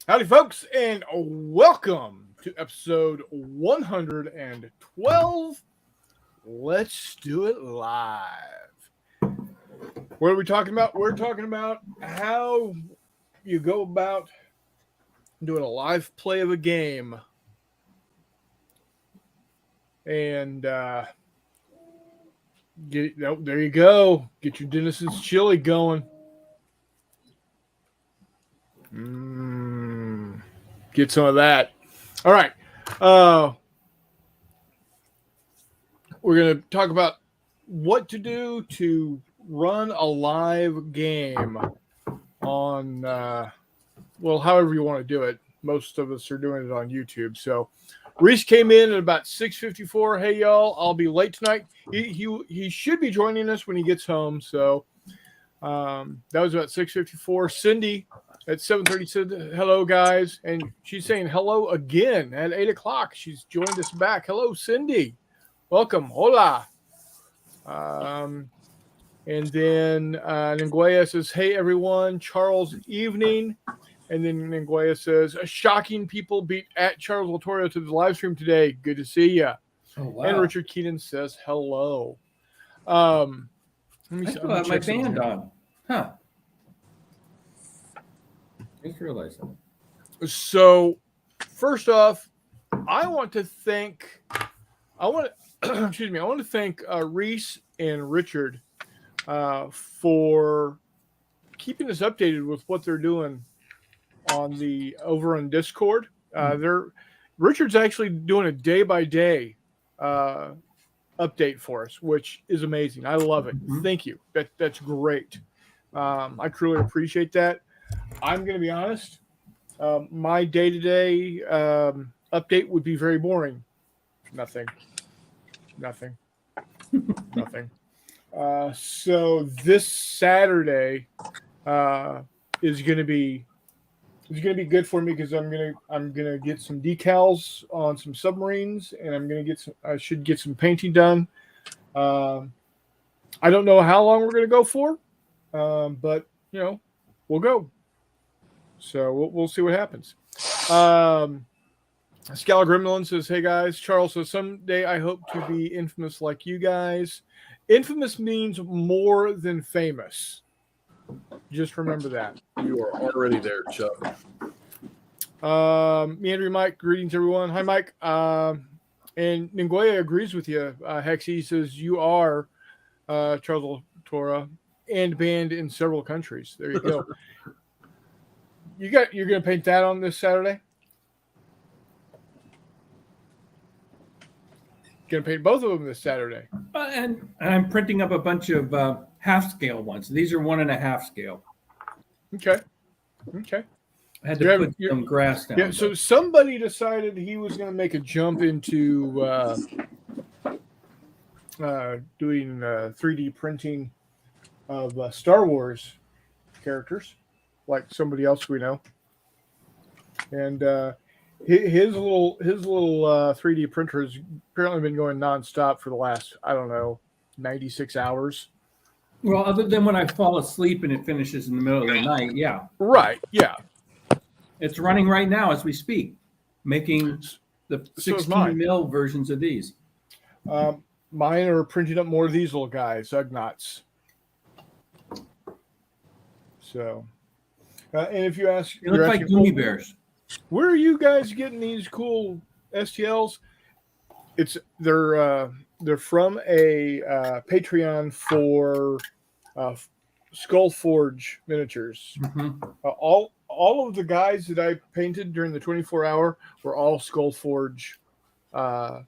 Howdy, folks, and welcome to episode 112. Let's do it live. What are we talking about? We're talking about how you go about doing a live play of a game. And there you go. Get your Dennison's chili going. Get some of that. All right. We're going to talk about what to do to run a live game on, however you want to do it. Most of us are doing it on YouTube. So Reese came in at about 6:54. Hey, y'all, I'll be late tonight. He should be joining us when he gets home. So that was about 6:54. Cindy at 7:30 said, hello, guys. And she's saying hello again at 8 o'clock. She's joined us back. Hello, Cindy. Welcome. Hola. And then Nguyen says, hey, everyone. Charles, evening. And then Nguyen says, shocking people beat at Charles Latorio to the live stream today. Good to see you. Oh, wow. And Richard Keenan says, hello. Let me I still have my band on. Huh. I just realized that. So, first off, I want to thank Reese and Richard for keeping us updated with what they're doing over on Discord. Richard's actually doing a day by day update for us, which is amazing. I love it. Mm-hmm. Thank you. That's great. I truly appreciate that. I'm going to be honest. My day-to-day update would be very boring. Nothing. So this Saturday is going to be good for me because I'm gonna get some decals on some submarines, and I should get some painting done. I don't know how long we're gonna go for, but we'll go. So we'll see what happens. Scala Gremlin says, hey guys, Charles says, someday I hope to be infamous like you guys. Infamous means more than famous. Just remember that. You are already there, Chuck. Meandry Mike, greetings everyone. Hi Mike. And Nguyen agrees with you. Hexy says you are Charles Tora and banned in several countries. There you go. You're gonna paint that on this Saturday? Gonna paint both of them this Saturday. And I'm printing up a bunch of half scale ones. These are 1.5 scale. Okay. I had to put some grass down. Yeah, so somebody decided he was going to make a jump into doing 3D printing of Star Wars characters, like somebody else we know. And his little 3D printer has apparently been going nonstop for the last, 96 hours. Well, other than when I fall asleep and it finishes in the middle of the night, yeah. Right, yeah. It's running right now as we speak, making the 16 mil versions of these. Mine are printing up more of these little guys, Ugnaughts. So, and if you ask, they look like Goomy Bears. Where are you guys getting these cool STLs? They're from a Patreon for Skullforge miniatures. Mm-hmm. All of the guys that I painted during the 24-hour were all Skullforge 3D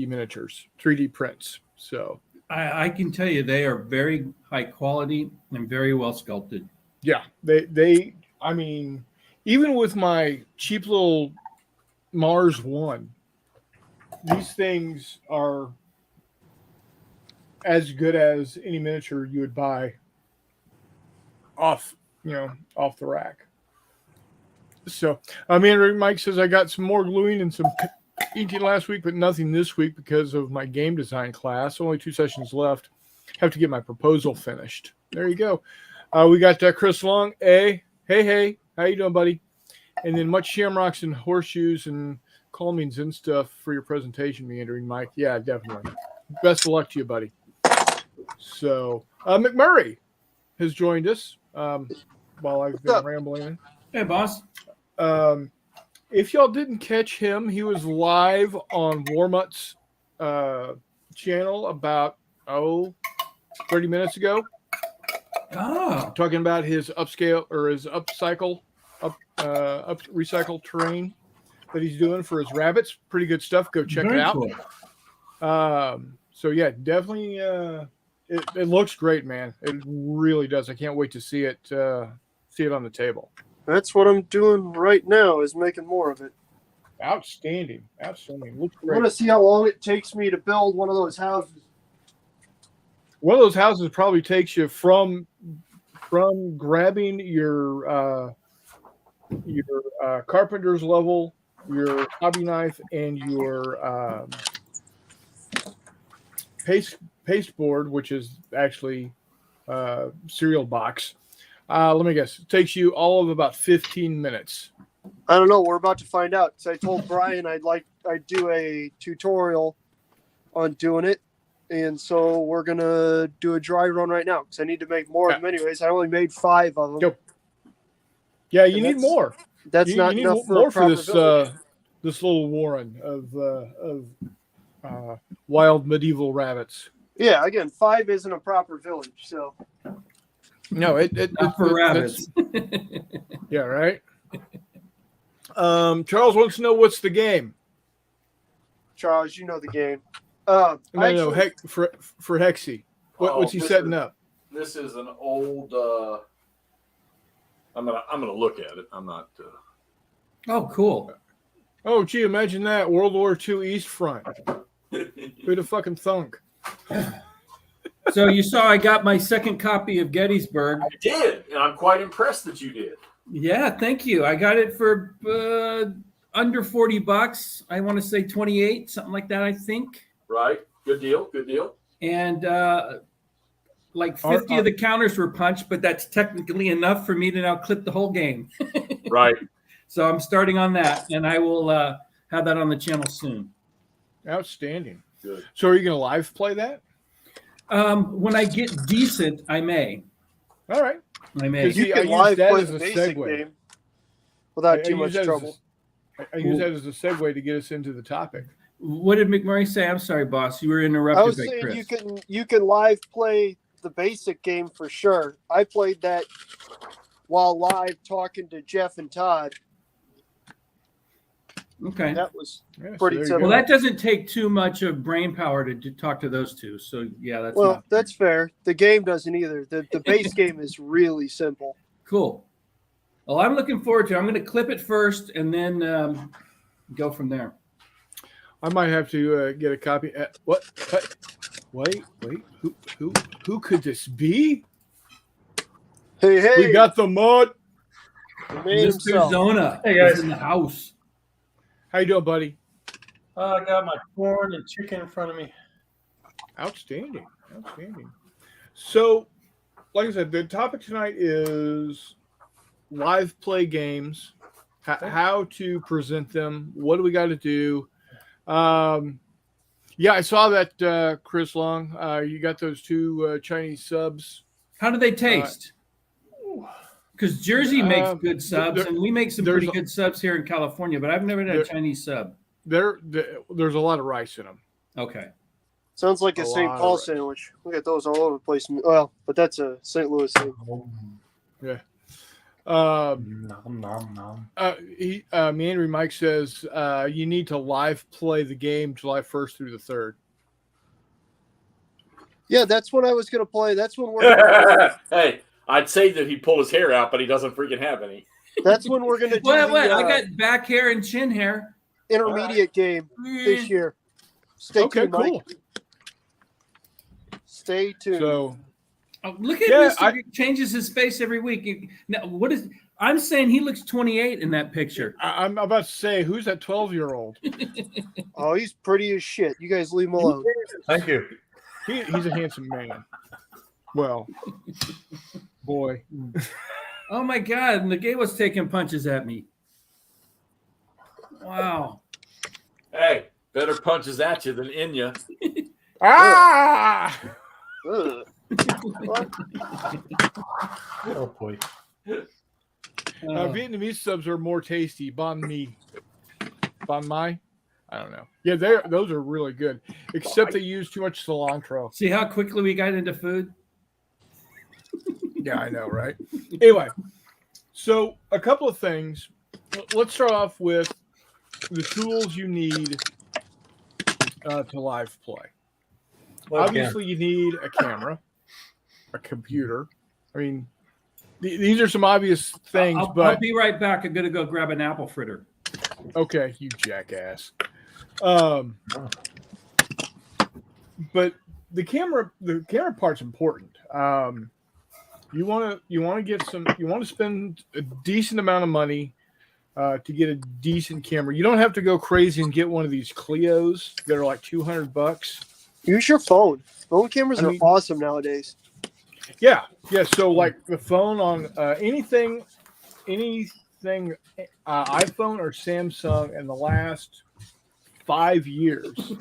miniatures, 3D prints. So I can tell you they are very high quality and very well sculpted. Yeah, they I mean, even with my cheap little Mars 1, these things are as good as any miniature you would buy off the rack. So, Mike says, I got some more gluing and some painting last week, but nothing this week because of my game design class. Only 2 sessions left. Have to get my proposal finished. There you go. We got Chris Long. Hey, how How you doing, buddy? And then much shamrocks and horseshoes and calmings and stuff for your presentation, Meandering Mike. Yeah, definitely. Best of luck to you, buddy. So McMurray has joined us while I've been rambling. Hey, boss. If y'all didn't catch him, he was live on Warmutt's channel about 30 minutes ago. Oh, Talking about his upscale or his recycle terrain that he's doing for his rabbits. Pretty good stuff. Go check it out. Cool. So yeah, definitely. It looks great, man. It really does. I can't wait to see it on the table. That's what I'm doing right now, is making more of it. Outstanding. Looks I great. want to see how long it takes me to build one of those houses. One of those houses probably takes you from grabbing your carpenter's level, your hobby knife, and your paste board, which is actually cereal box. Let me guess. It takes you all of about 15 minutes. I don't know. We're about to find out. So I told Brian I'd do a tutorial on doing it. And so we're going to do a dry run right now because I need to make more of them anyways. I only made 5 of them. Yep. Yeah, you need more. That's not you need enough more for this this little warren of wild medieval rabbits. Yeah, again, 5 isn't a proper village. So No, Not for rabbits. Yeah, right. Charles wants to know what's the game. Charles, you know the game. No, heck for Hexy. What's he setting up? This is an old. I'm gonna look at it. I'm not. Oh, cool. Oh, gee, imagine that World War II East Front. Who'd have fucking thunk? So you saw I got my second copy of Gettysburg. I did, and I'm quite impressed that you did. Yeah, thank you. I got it for under $40. I want to say 28, something like that, I think. Right. Good deal. And like 50 of the counters were punched, but that's technically enough for me to now clip the whole game. Right. So I'm starting on that, and I will have that on the channel soon. Outstanding. Good. So are you going to live play that? When I get decent, I may. All right. I may. See, You I can use live that play as the a basic segue. game without I too use much that as trouble. I use that as a segue to get us into the topic. What did McMurray say? I'm sorry, boss. You were I interrupted was by saying Chris. you can live play the basic game for sure. I played that while live talking to Jeff and Todd. Okay. That was Yeah, so pretty there you simple. go. Well, that doesn't take too much of brain power to talk to those two. So yeah, that's fair. The game doesn't either. The base game is really simple. cool. Well, I'm looking forward to it. I'm going to clip it first and then go from there. I might have to get a copy. What? Wait. Who could this be? Hey, We got the mud. the man Mr. himself. Zona Hey, guys. is in the house. How you doing, buddy? I got my corn and chicken in front of me. Outstanding. So, like I said, the topic tonight is live play games, how to present them, what do we got to do? Yeah, I saw that, Chris Long. You got those 2 Chinese subs. How do they taste? Because Jersey makes good subs, there- and we make some there's pretty a- good subs here in California, but I've never had a There- Chinese sub. There's a lot of rice in them. Okay. Sounds like a A St. lot of Paul rice. sandwich. We got those all over the place. Well, but that's a St. Louis thing. Nom, nom, nom. Meandering Mike says you need to live play the game July 1st through the 3rd. Yeah, that's when I was going to play. That's when we're. Hey, I'd say that he'd pull his hair out, but he doesn't freaking have any. That's when we're going to do What? the I got back hair and chin hair. intermediate game this year. Stay Okay, tuned, cool. Mike. Stay tuned. So Oh, look at Yeah, Mr. Changes his face every week. Now, what is? I'm saying he looks 28 in that picture. I'm about to say, who's that 12-year-old? Oh, he's pretty as shit. You guys leave him alone. Thank you. He's a handsome man. Well, boy. Oh my God! Nagay was taking punches at me. Wow. Hey, better punches at you than in you. Ah! Ugh. What? Oh boy. Vietnamese subs are more tasty. Banh mi. Banh mi? I don't know. Yeah, those are really good. Except they use too much cilantro. See how quickly we got into food? Yeah, I know, right? Anyway, so a couple of things. Let's start off with the tools you need to live play. Obviously, you need a camera, a computer. I mean, these are some obvious things, I'll but be right back. I'm gonna go grab an apple fritter. okay, you jackass. But the camera part's important. You want to spend a decent amount of money to get a decent camera. You don't have to go crazy and get one of these Clios that are like $200. Use your phone. Phone cameras I are mean- awesome nowadays. Yeah. So like the phone on anything iPhone or Samsung in the last 5 years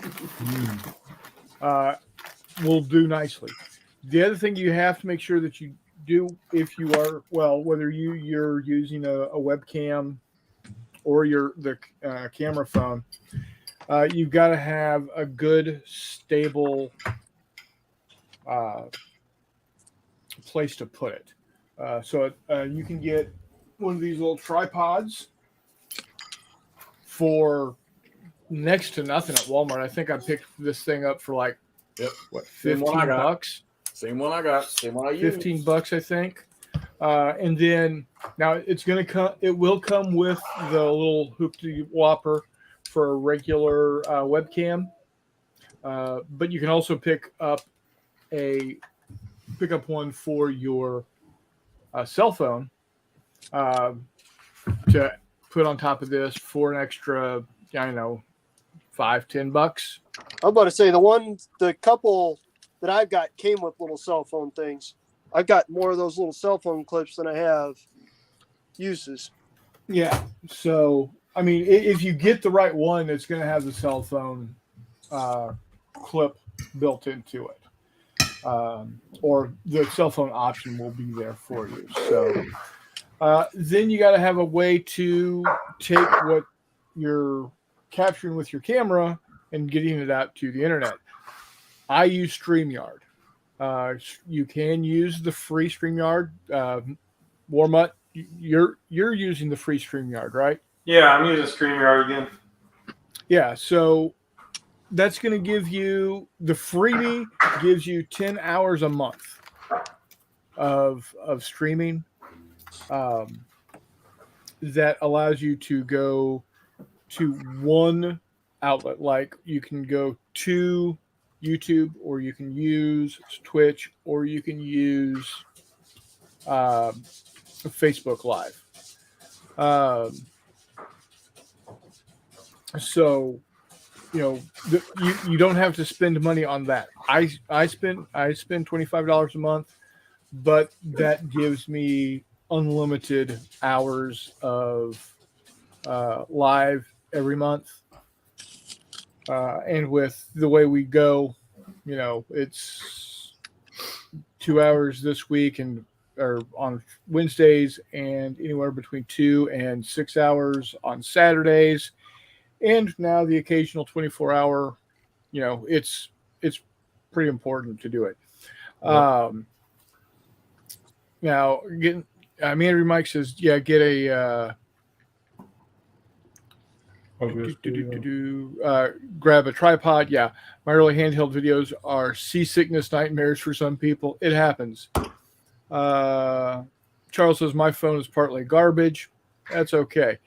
will do nicely. The other thing you have to make sure that you do, if you are, well, whether you're using a webcam or the camera phone, you've got to have a good, stable place to put it. So you can get one of these little tripods for next to nothing at Walmart. I think I picked this thing up for like, what, Same one I got. $15? Same one I got. Same one I use. $15, I think. And then now it will come with the little hoopty whopper for a regular webcam. But you can also pick up one for your cell phone to put on top of this for an extra, I don't know, $5-10. I'm about to say the couple that I've got came with little cell phone things. I've got more of those little cell phone clips than I have uses. Yeah. So, I mean, if you get the right one, it's going to have the cell phone clip built into it. Or the cell phone option will be there for you. So then you got to have a way to take what you're capturing with your camera and getting it out to the internet. I use StreamYard. You can use the free StreamYard. Warmut, you're using the free StreamYard, right? Yeah, I'm using StreamYard again. Yeah, so that's going to give you the freebie gives you 10 hours a month of streaming. That allows you to go to one outlet. Like you can go to YouTube, or you can use Twitch, or you can use Facebook Live. So, you don't have to spend money on that. I spend $25 a month, but that gives me unlimited hours of live every month. And with the way we go, it's 2 hours this week or on Wednesdays, and anywhere between 2 and 6 hours on Saturdays. And now the occasional 24-hour, it's pretty important to do it. Now, Andrew Mike says, get a grab a tripod. Yeah, my early handheld videos are seasickness nightmares for some people. It happens. Charles says my phone is partly garbage. That's okay.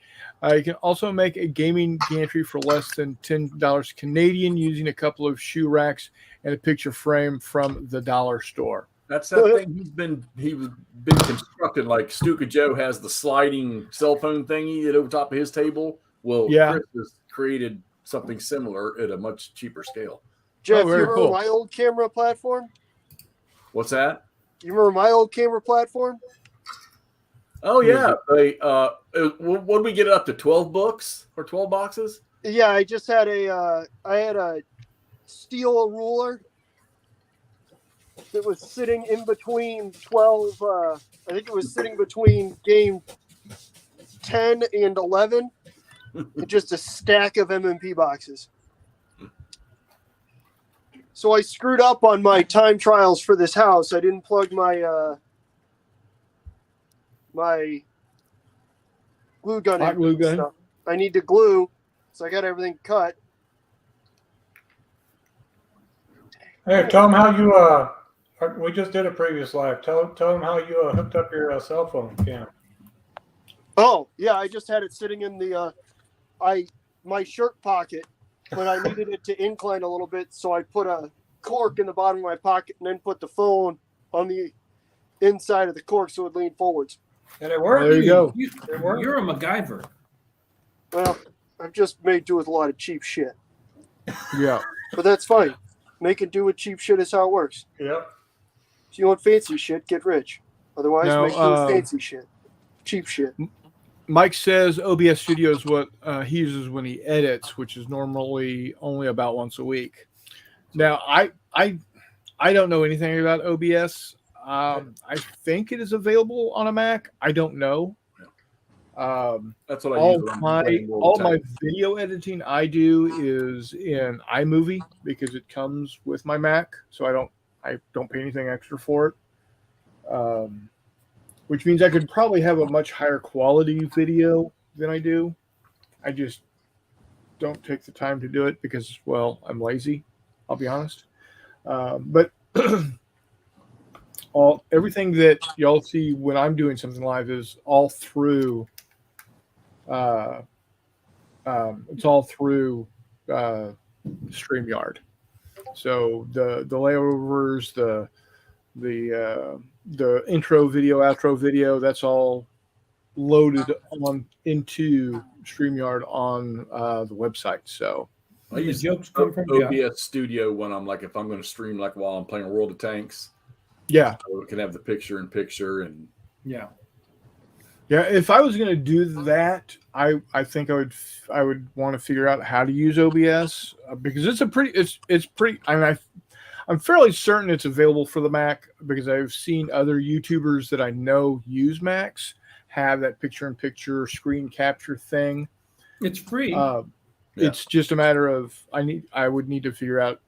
You can also make a gaming gantry for less than $10 Canadian using a couple of shoe racks and a picture frame from the dollar store. That's that thing he's been constructed. Like Stuka Joe has the sliding cell phone thingy at over top of his table. Well, yeah. Chris has created something similar at a much cheaper scale. Jeff, very you remember cool. my old camera platform? What's that? You remember my old camera platform? Oh yeah, what did we get it up to? 12 books or 12 boxes? Yeah, I just had a steel ruler that was sitting in between 12. I think it was sitting between game 10 and 11, and just a stack of MMP boxes. So I screwed up on my time trials for this house. I didn't plug my my glue gun Hot in. glue gun. So I need to glue, so I got everything cut. Hey, tell them how you we just did a previous live. Tell them how you hooked up your cell phone cam. Oh yeah, I just had it sitting in the my shirt pocket, but I needed it to incline a little bit, so I put a cork in the bottom of my pocket and then put the phone on the inside of the cork so it leaned forwards. And it worked. There you go. You're a MacGyver. Well, I've just made do with a lot of cheap shit, Yeah. but that's fine. Making do with cheap shit is how it works. Yep. If you want fancy shit, get rich. Otherwise, Now, make do with fancy shit, cheap shit. Mike says OBS Studio is what he uses when he edits, which is normally only about once a week. Now, I don't know anything about OBS. I think it is available on a Mac. I don't know. That's what I All use. when I'm playing World all of my Tanks. video editing I do is in iMovie because it comes with my Mac, so I don't pay anything extra for it. Which means I could probably have a much higher quality video than I do. I just don't take the time to do it because, well, I'm lazy. I'll be honest. But everything that y'all see when I'm doing something live is all through. It's all through StreamYard. So the layovers, the intro video, outro video, that's all loaded on into StreamYard on the website. So I The use jokes come from Jeff. OBS Studio when I'm like if I'm going to stream like while I'm playing World of Tanks, yeah, so it can have the picture in picture and Yeah. if I was going to do that, I think I would want to figure out how to use OBS because it's pretty. I mean, I'm fairly certain it's available for the Mac because I've seen other YouTubers that I know use Macs have that picture-in-picture screen capture thing. It's free. Yeah. It's just a matter of I would need to figure out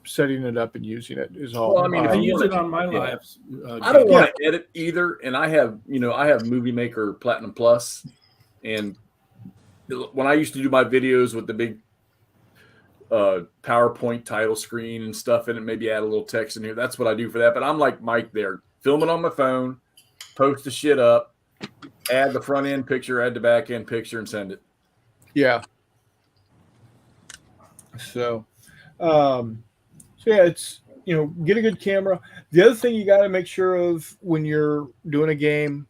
setting it up and using it is all. Well, I mean, if I you use wanna- it on my yeah. lives. I don't want to edit either, and I have Movie Maker Platinum Plus, and when I used to do my videos with the big PowerPoint title screen and stuff in it, maybe add a little text in here. That's what I do for that. But I'm like Mike there, film it on my phone, post the shit up, add the front end picture, add the back end picture, and send it. Yeah. So yeah, it's get a good camera. The other thing you got to make sure of when you're doing a game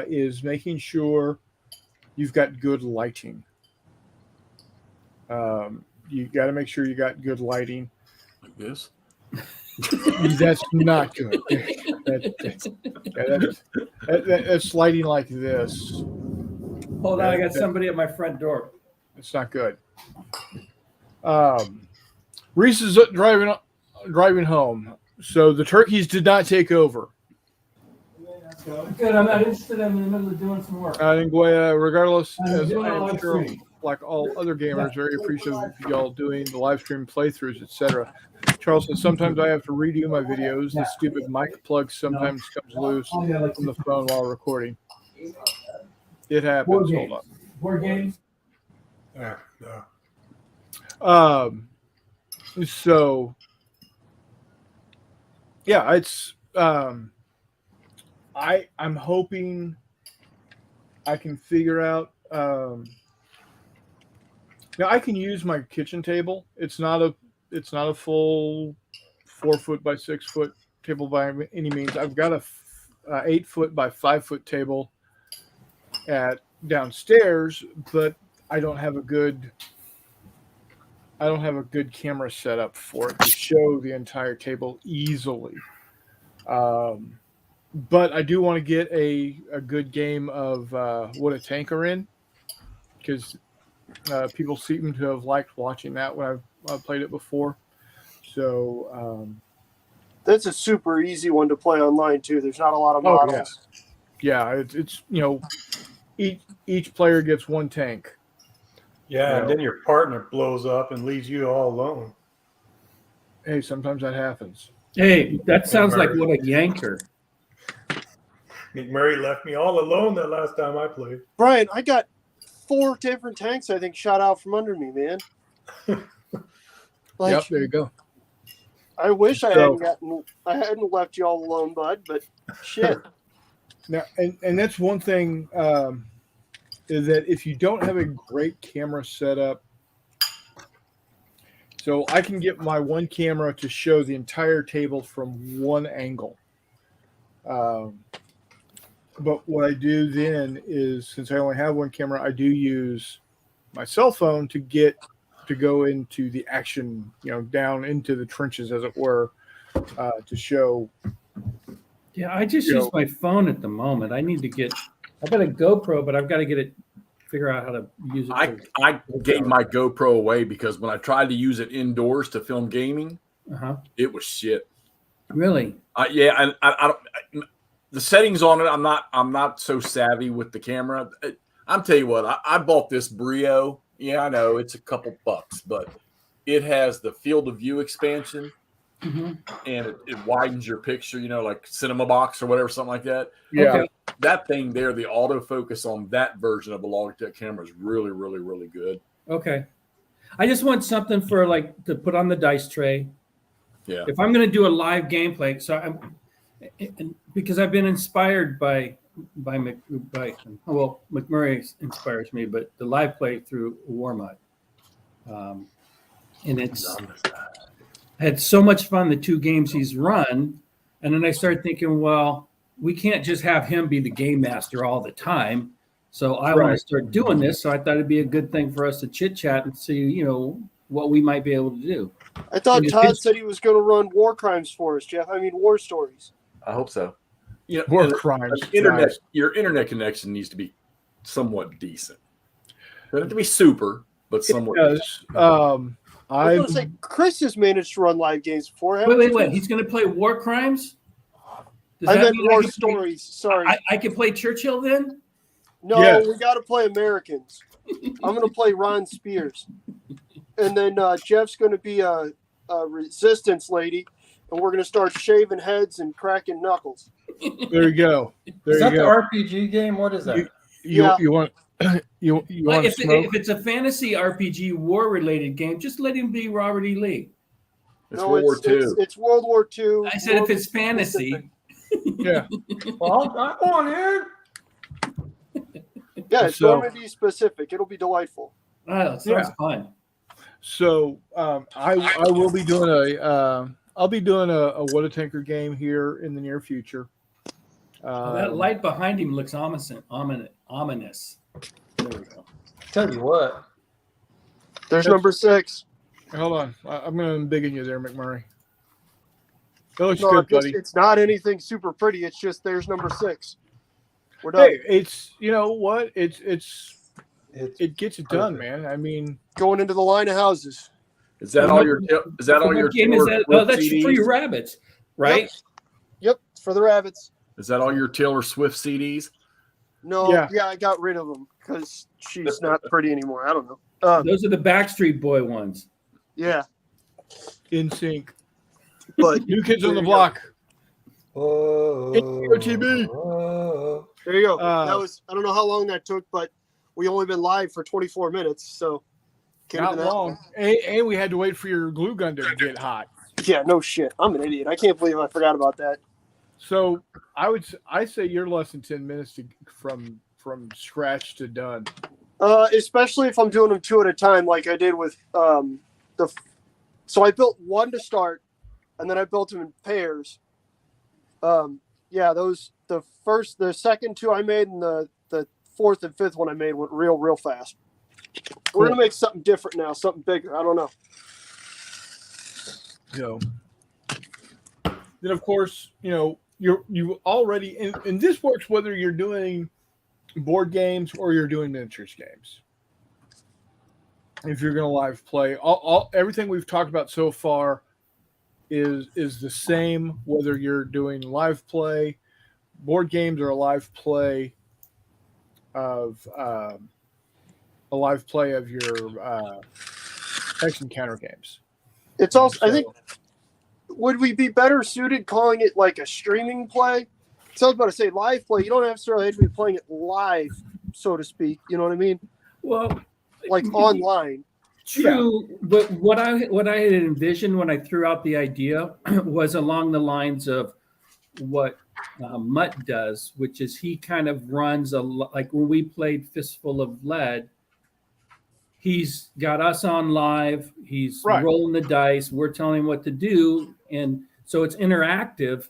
is making sure you've got good lighting. You got to make sure you got good lighting. Like this. That's not good. That's lighting like this. Hold on, I got somebody at my front door. It's not good. Reese is driving home, so the turkeys did not take over. Good, I'm not interested. I'm in the middle of doing some work. Anyway, regardless, as doing a I'm live sure, stream. like all other gamers, very appreciative of y'all doing the live stream playthroughs, etc. Charles says sometimes I have to redo my videos. The stupid mic plug sometimes comes loose from the phone while recording. It happens. Hold on. Board games. So yeah, it's I'm hoping I can figure out now I can use my kitchen table. It's not a full 4 foot by 6 foot table by any means. I've got a 8 foot by 5 foot table at downstairs, but I don't have a good camera setup for it to show the entire table easily. but I do want to get a good game of What a Tanker in, because people seem to have liked watching that when I've played it before. So That's a super easy one to play online too. There's not a lot of Oh, models. yeah, it's each player gets one tank. Yeah, and then your partner blows up and leaves you all alone. Hey, sometimes that happens. Hey, that sounds like what a yanker. McMurray left me all alone that last time I played. Brian, I got 4 different tanks I think shot out from under me, man. Like, Yep, there you go. I wish I So- hadn't left you all alone, bud. But shit, Now, and that's one thing is that if you don't have a great camera setup, so I can get my one camera to show the entire table from one angle. But what I do then is, since I only have one camera, I do use my cell phone to go into the action, down into the trenches, as it were, to show. Yeah, I just You use know- my phone at the moment. I got a GoPro, but I've got to figure out how to use it. I gave my GoPro away because when I tried to use it indoors to film gaming, Uh-huh. it was shit. Really? I don't. The settings on it, I'm not so savvy with the camera. I'm tell you what, I bought this Brio. Yeah, I know it's a couple bucks, but it has the field of view expansion, Mm-hmm. and it widens your picture. Like Cinema Box or whatever, something like that. Yeah, Okay. That thing there, the autofocus on that version of a Logitech camera is really, really, really good. Okay. I just want something for to put on the dice tray. Yeah. If I'm going to do a live gameplay, because I've been inspired by McMurray inspires me, but the live play through Warmut, and I had so much fun the 2 games he's run, and then I started thinking, well, we can't just have him be the game master all the time. So I want to Right. start doing this. So I thought it'd be a good thing for us to chit chat and see, what we might be able to do. I thought Because Todd it's- said he was going to run war crimes for us, Jeff. I mean, war stories. I hope so. war crimes. guys. Your internet connection needs to be somewhat decent. Doesn't have to be super, but somewhat decent. Because I was going to say, Chris has managed to run live games before. haven't Wait. you? He's going to play War Crimes? Does I that meant mean war can play- stories. Sorry. I can play Churchill then? No, Yes. we got to play Americans. I'm going to play Ron Spears. And then Jeff's going to be a resistance lady, and we're going to start shaving heads and cracking knuckles. There you go. There Is that you the go. RPG game? What is that? You Yeah. want you Well, want to if smoke? it's a fantasy RPG war related game, just let him be Robert E. Lee. It's No, World War II. It's World War II. I said if it's fantasy. Yeah. Well, I want in. Yeah, it's So- going to be specific. It'll be delightful. Oh, that sounds fun. So I will be doing I'll be doing a What a Tanker game here in the near future. That light behind him looks ominous. There we go. Tell you what. There's number 6. Hold on, I'm going to embiggen you there, McMurray. That looks No, good, buddy. it's not anything super pretty. It's just there's number 6. We're done. Hey, it's you know what? It gets it done, perfect. man. I mean, Going into the line of houses. Is that all your? Is that all What your? game is that? Taylor Oh, that's Swift for your CDs? rabbits, right? Yep, it's for the rabbits. Is that all your Taylor Swift CDs? No, Yeah. yeah, I got rid of them because she's not pretty anymore. I don't know. Those are the Backstreet Boy ones. Yeah, in sync. but New Kids on the There you Block. Oh, OTB. oh. there you go. Uh, That was, I don't know how long that took, but we only been live for 24 minutes, so can't Not even that long. And we had to wait for your glue gun to get hot. Yeah, no shit. I'm an idiot. I can't believe I forgot about that. So I say you're less than 10 minutes from scratch to done. Especially if I'm doing them 2 at a time, like I did with So I built one to start, and then I built them in pairs. Yeah, the second 2 I made, and the 4th and 5th one I made went real fast. We're gonna make something different now, something bigger. I don't know. You know. Then of course, you already and this works whether you're doing board games or you're doing miniatures games. If you're going to live play, all everything we've talked about so far is the same whether you're doing live play, board games, or a live play of your Hex Encounter games. It's also, I think, would we be better suited calling it like a streaming play? So I was about to say live play. You don't necessarily have to be playing it live, so to speak. You know what I mean? Well, Like online. true, but what I had envisioned when I threw out the idea was along the lines of what Mutt does, which is he kind of runs like when we played Fistful of Lead. He's got us on live. He's rolling the dice. We're telling him what to do, and so it's interactive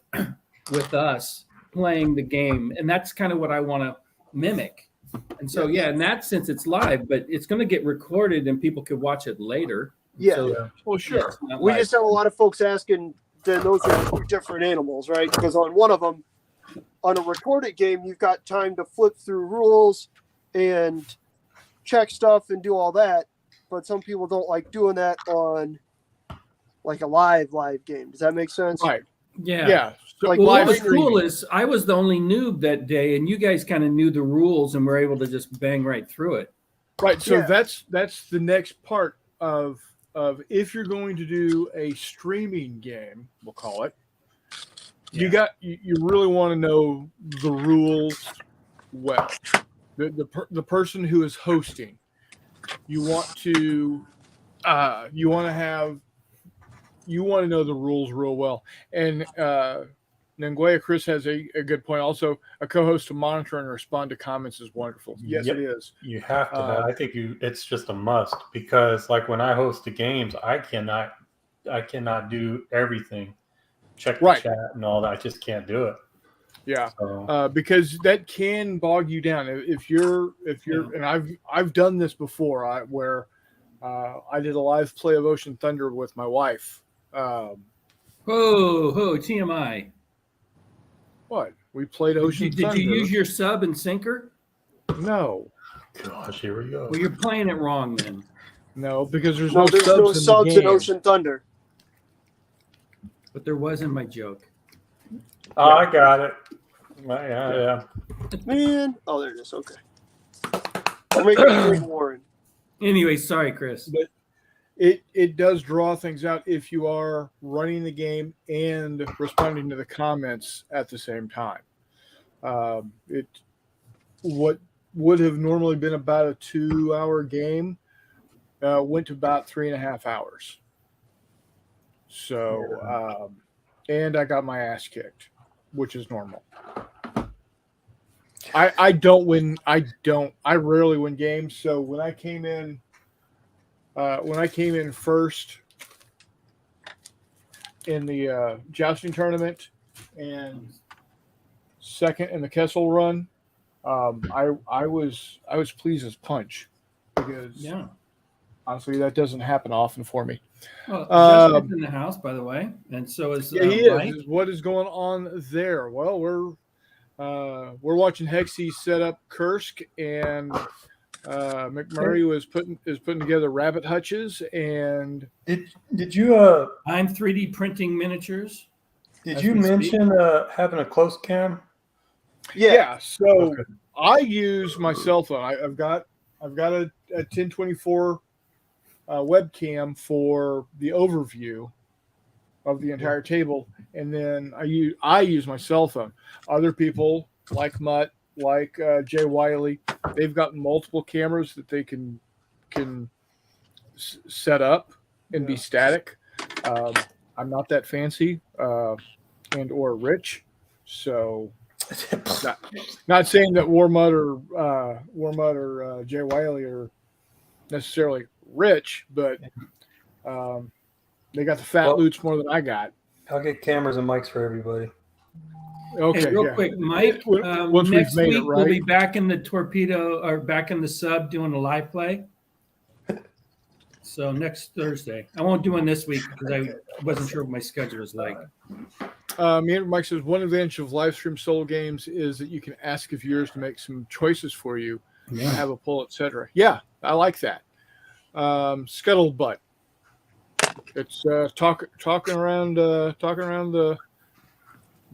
with us playing the game, and that's kind of what I want to mimic. And so, yeah, in that sense, it's live, but it's going to get recorded, and people could watch it later. Yeah. So, Well, sure. We just have a lot of folks asking, then those are two different animals, right? Because on one of them, on a recorded game, you've got time to flip through rules and check stuff and do all that. But some people don't like doing that on like a live game. Does that make sense? Right. Yeah. Yeah. So Like Well, what live was streaming. cool is I was the only noob that day, and you guys kind of knew the rules and were able to just bang right through it. Right. So Yeah. that's the next part of if you're going to do a streaming game, we'll call it. You really want to know the rules well. The person who is hosting, you want to know the rules real well. And Nanguea Chris has a good point. Also, a co-host to monitor and respond to comments is wonderful. Yes, Yep. it is. You have to. I think it's just a must because, like, when I host the games, I cannot do everything, check the chat and all that. I just can't do it. Yeah, So, because that can bog you down if you're and I've done this before. Where I did a live play of Ocean Thunder with my wife. TMI. What we played Ocean Did Thunder. you use your sub and sinker? No, gosh, here we go. Well, you're playing it wrong then. no, because there's No, no there's subs, no in, subs the in game. Ocean Thunder. But there wasn't my joke. Oh, I got it. Yeah. Man. Oh, there it is. Okay. I'll make it Green Warren. Anyway, sorry, Chris. But it does draw things out if you are running the game and responding to the comments at the same time. What would have normally been about a 2-hour game went to about 3.5 hours. So, and I got my ass kicked, which is normal. I don't win. I rarely win games. So when I came in first in the jousting tournament and second in the Kessel run, I was pleased as punch because honestly that doesn't happen often for me. Well, Justin's in the house, by the way, and so is Yeah, he Mike. is. What is going on there? Well, we're watching Hexy set up Kursk, and McMurray is putting together rabbit hutches. And Did you I'm 3D printing miniatures. did As you we mention having a close cam? yeah, so Okay. I use my cell phone. I've got a 1024 webcam for the overview of the entire table, and then I use my cell phone. Other people like Mutt, like Jay Wiley, they've got multiple cameras that they can set up and be static. I'm not that fancy and or rich, so not saying that Warmut or Jay Wiley are necessarily rich, but they got the fat loots more than I got. I'll get cameras and mics for everybody. Okay, Hey, real quick, Mike. Once we've Next made week it we'll be right. back in the torpedo or back in the sub doing a live play. So next Thursday, I won't do one this week because I wasn't sure what my schedule was like. Mike says one advantage of live stream solo games is that you can ask your viewers to make some choices for you, have a poll, etc. Yeah, I like that. Scuttlebutt. It's talking around the.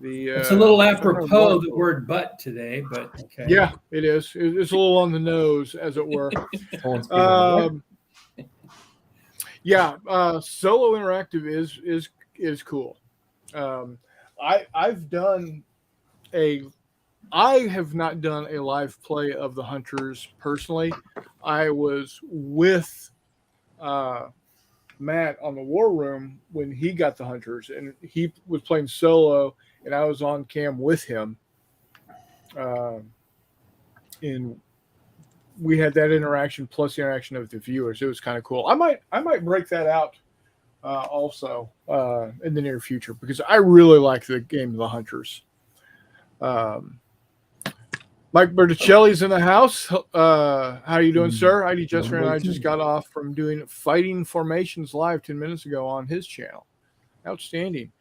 It's a little apropos the word "butt" today, but okay. Yeah, it is. It's a little on the nose, as it were. Yeah, solo interactive is cool. I have not done a live play of the Hunters personally. I was with Matt on the War Room when he got the Hunters, and he was playing solo, and I was on cam with him. And we had that interaction plus the interaction of the viewers. It was kind of cool. I might break that out also in the near future because I really like the game of the Hunters. Mike Berticelli's in the house. How are you doing, sir? ID Jester and I just got off from doing Fighting Formations live 10 minutes ago on his channel. Outstanding.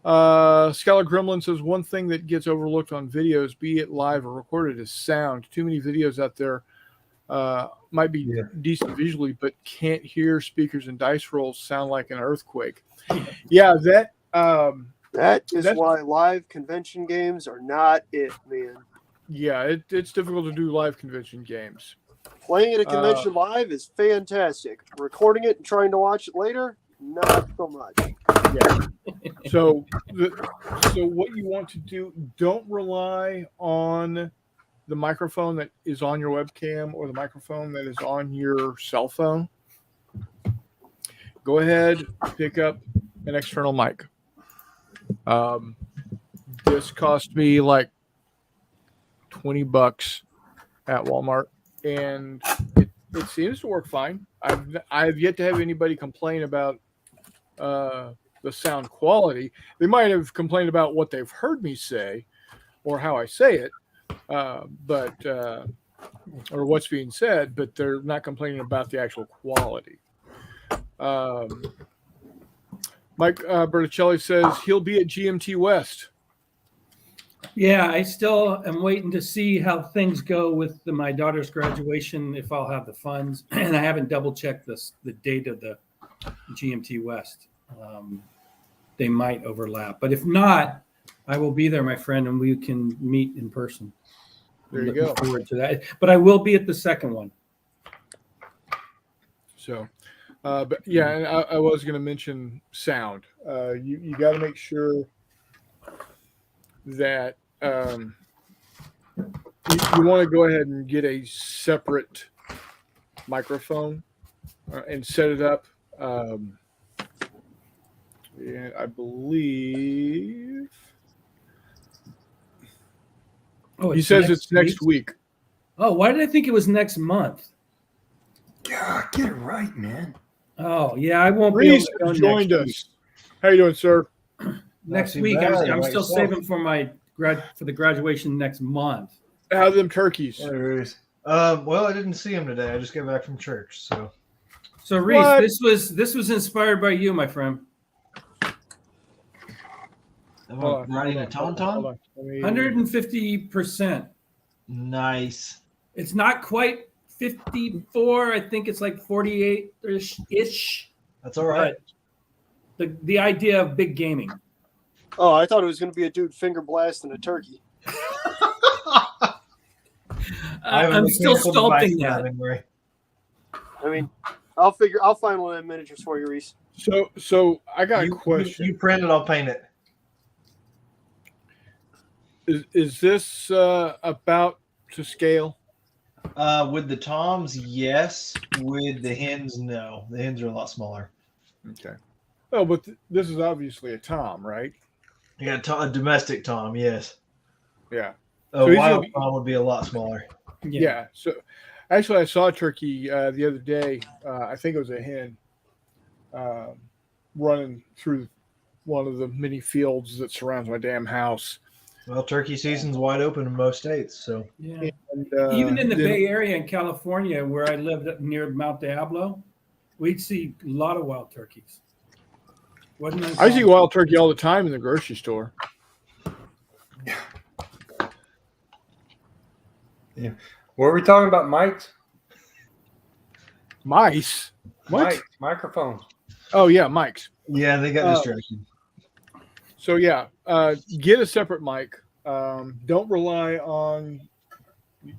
Scholar Gremlin says one thing that gets overlooked on videos, be it live or recorded, is sound. Too many videos out there might be decent visually, but can't hear speakers and dice rolls sound like an earthquake. Yeah, that is why live convention games are not it, man. Yeah, it's difficult to do live convention games. Playing at a convention live is fantastic. Recording it and trying to watch it later, not so much. Yeah. So what you want to do, don't rely on the microphone that is on your webcam or the microphone that is on your cell phone. Go ahead, pick up an external mic. This cost me like $20 at Walmart, and it seems to work fine. I've yet to have anybody complain about the sound quality. They might have complained about what they've heard me say or how I say it, but or what's being said, but they're not complaining about the actual quality. Mike Berticelli says he'll be at GMT West. Yeah, I still am waiting to see how things go with my daughter's graduation, if I'll have the funds. And I haven't double-checked the date of the GMT West. They might overlap. But if not, I will be there, my friend, and we can meet in person. There you go. Looking forward to that. But I will be at the second one. So, but yeah, and I was going to mention sound. You got to make sure that you want to go ahead and get a separate microphone and set it up. Yeah, I believe. Oh, he says it's next week. Oh, why did I think it was next month? God, get it right, man. Oh, yeah, I won't Reese be able to joined us. How you doing, sir? Next week. I'm still saving for the graduation next month. How are them turkeys? Well, I didn't see him today. I just got back from church, so. So Reese, this was inspired by you, my friend. Riding a tauntaun? 150%. Nice. It's not quite 54. I think it's like 48-ish. That's all right. The idea of big gaming. Oh, I thought it was going to be a dude finger blasting a turkey. I'm still sculpting that. I mean, I'll find one of them miniatures for you, Reese. So I got a question. You print it, I'll paint it. Is this about to scale? With the toms, yes. With the hens, no. The hens are a lot smaller. Okay. Oh, but this is obviously a tom, right? Yeah, a domestic tom, yes. Yeah. A So wild tom would be a lot smaller. Yeah. So actually, I saw a turkey the other day. I think it was a hen running through one of the many fields that surrounds my damn house. Well, turkey season's wide open in most states, so. Yeah. And, Even in the Bay Area in California, where I lived up near Mount Diablo, we'd see a lot of wild turkeys. Wasn't I see wild turkey all the time in the grocery store. Were we talking about mics? Mice? What? Mics, microphones. Oh yeah, mics. Yeah, they got Uh, distracted. So yeah, get a separate mic. Don't rely on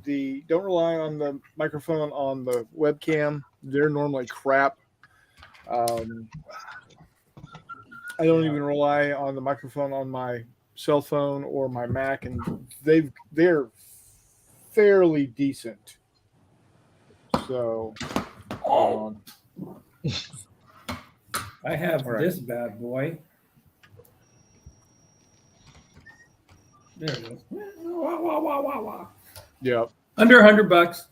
the microphone on the webcam. They're normally crap. I don't even rely on the microphone on my cell phone or my Mac, and they're fairly decent. So, I have All right. this bad boy. There it is. Wah, wah, wah, wah, wah. yeah. Under $100.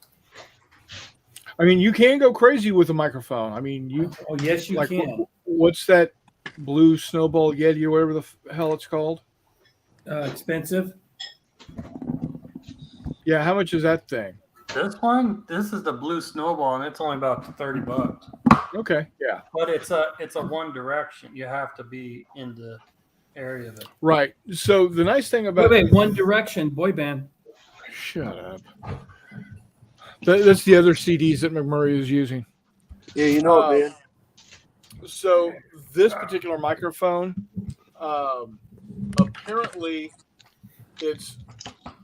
I mean, you can go crazy with a microphone. I mean, you Oh, yes, you like can. what's that blue snowball Yeti or whatever the hell it's called? Expensive. Yeah, how much is that thing? This is the blue snowball, and it's only about $30. Okay, yeah, But it's a one direction. You have to be in the area that. right. So the nice thing about Wait, One Direction boy band. shut up. That's the other CDs that McMurray is using. Yeah, you know it, man. So this particular microphone, apparently, it's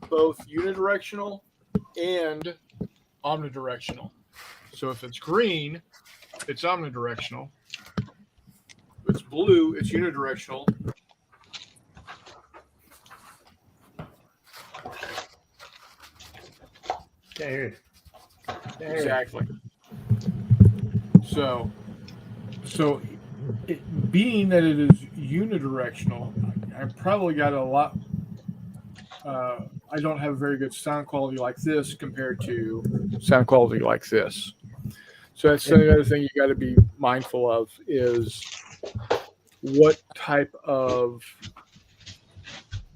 both unidirectional and omnidirectional. So if it's green, it's omnidirectional. If it's blue, it's unidirectional. Can't hear you. Exactly. So being that it is unidirectional, I probably got a lot. I don't have very good sound quality like this compared to sound quality like this. So that's the other thing you got to be mindful of is what type of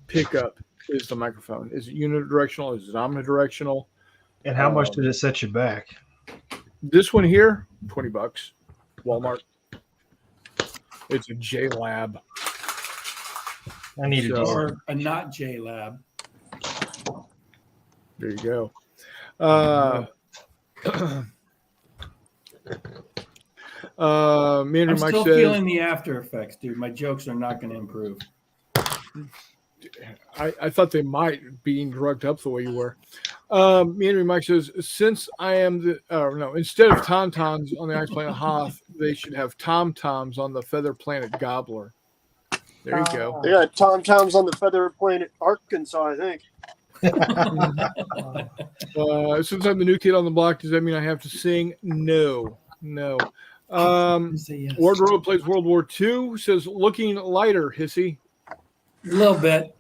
pickup is the microphone? Is it unidirectional? Is it omnidirectional? And how much did it set you back? This one here, $20, Walmart. It's a JLab. I needed So- Or a not J Lab. There you go. Me and I'm Mike still says, feeling the after effects, dude. My jokes are not going to improve. I thought they might being drugged up the way you were. Me and Mike says, since I am instead of Tauntauns on the Ice Planet Hoth, they should have Tom Toms on the Feather Planet Gobbler. There you go. They got Tom Toms on the Feather Planet Arkansas, I think. Since I'm the new kid on the block, does that mean I have to sing? No. Say yes. Wardrobe plays World War II, says looking lighter, Hissy. A little bit.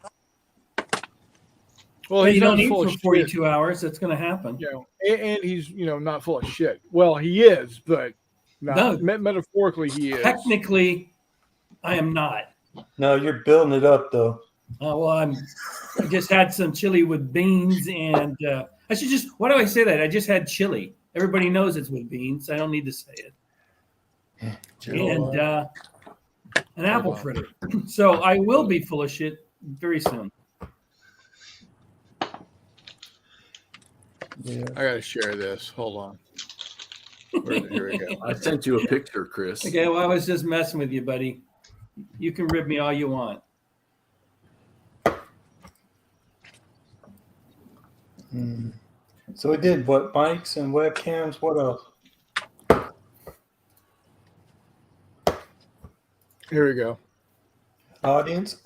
Well, But he's you don't not eat full for of shit, 42 hours. That's going to happen. you know, and he's not full of shit. Well, he is, but No. metaphorically he is. Technically, I am not. No, you're building it up though. Well, I just had some chili with beans, and I should just. Why do I say that? I just had chili. Everybody knows it's with beans. I don't need to say it. And an apple fritter. So I will be full of shit very soon. Yeah. I gotta share this. Hold on. Here we go. I sent you a picture, Chris. Okay, well, I was just messing with you, buddy. You can rib me all you want. So we did what? Mics and webcams. What else? Here we go. Audience.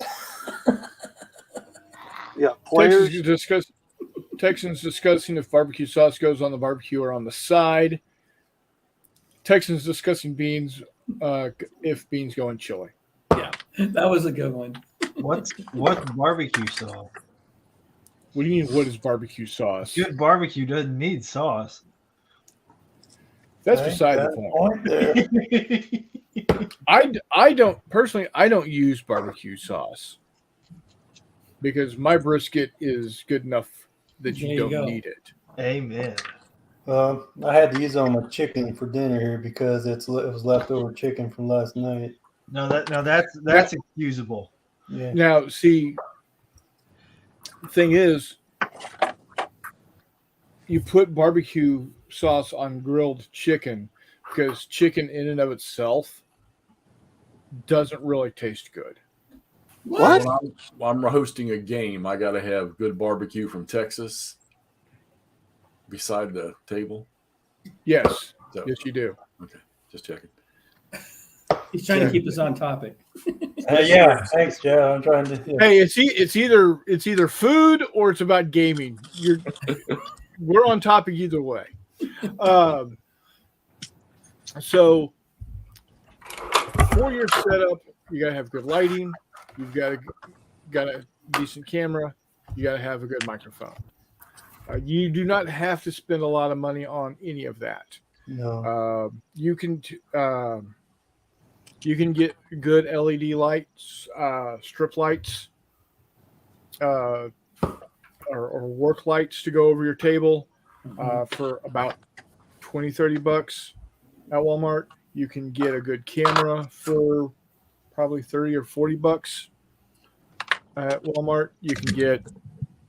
Yeah, players. Texans discussing if barbecue sauce goes on the barbecue or on the side. Texans discussing beans, if beans go in chili. That was a good one. What's barbecue sauce? What do you mean? What is barbecue sauce? Good barbecue doesn't need sauce. That's beside the point. I don't personally. I don't use barbecue sauce because my brisket is good enough that There you you don't go. need it. Amen. I had to use it on my chicken for dinner here because it was leftover chicken from last night. No, that's excusable. Yeah. Now, see, the thing is, you put barbecue sauce on grilled chicken because chicken in and of itself doesn't really taste good. What? When I'm hosting a game, I got to have good barbecue from Texas beside the table. Yes, So, yes, you do. okay, just checking. He's trying to keep us on topic. Yeah. Thanks, Joe. I'm trying to. Yeah. Hey, it's either food or it's about gaming. We're on topic either way. So for your setup, you gotta have good lighting. You've got a decent camera. You gotta have a good microphone. You do not have to spend a lot of money on any of that. No. You can get good LED lights, strip lights, or work lights to go over your table for about $20-$30 at Walmart. You can get a good camera for probably $30 or $40 at Walmart. You can get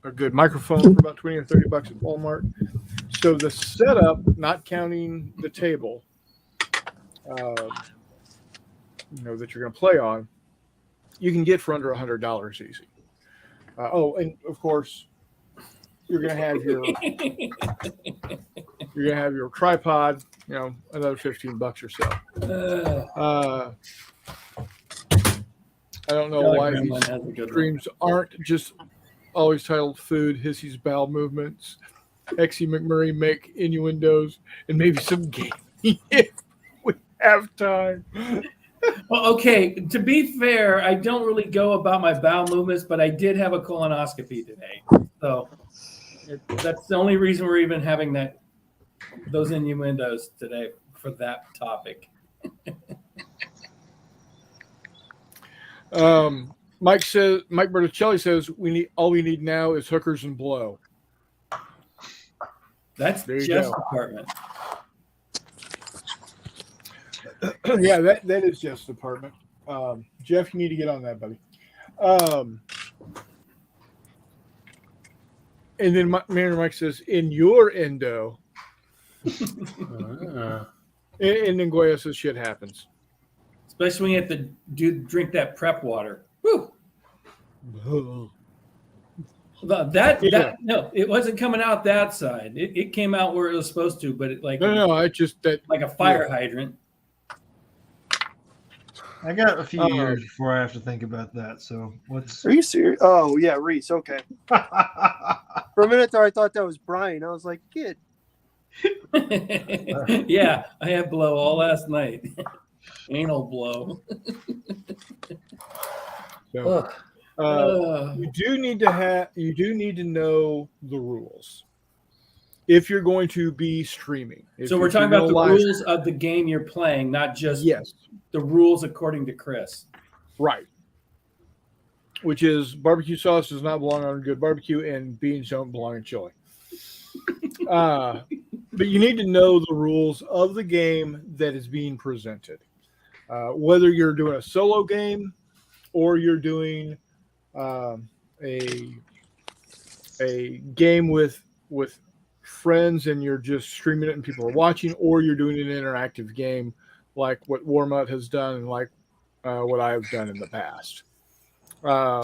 a good microphone for about $20 or $30 at Walmart. So the setup, not counting the table, that you're going to play on, you can get for under $100 easy. And of course, you're going to have your tripod, another $15 or so. I don't know why these streams aren't just always titled "Food, Hissy's Bowel Movements." Exy McMurray make innuendos and maybe some gaming if we have time. Well, okay. To be fair, I don't really go about my bowel movements, but I did have a colonoscopy today, so that's the only reason we're even having those innuendos today for that topic. Mike Berticelli says all we need now is hookers and blow. That's There you Jeff's go. department. Yeah, that is Jeff's department. Jeff, you need to get on that, buddy. And then Mayor Mike says, in your endo. And then Goya says, shit happens. Especially when you have to drink that prep water. Woo! No, it wasn't coming out that side. It came out where it was supposed to, but No, I just that like a fire hydrant. I got a few years before I have to think about that. So what's? Are you serious? Oh yeah, Reese. Okay. For a minute there, I thought that was Brian. I was like, kid. Yeah, I had blow all last night. Anal blow. So, you do need to know the rules if you're going to be streaming. So we're talking about the rules of the game you're playing, not just the rules according to Chris. Right. Which is barbecue sauce does not belong on a good barbecue and beans don't belong in chili. But you need to know the rules of the game that is being presented. Whether you're doing a solo game or you're doing a game with friends and you're just streaming it and people are watching, or you're doing an interactive game like what Warmut has done and like what I've done in the past. Well,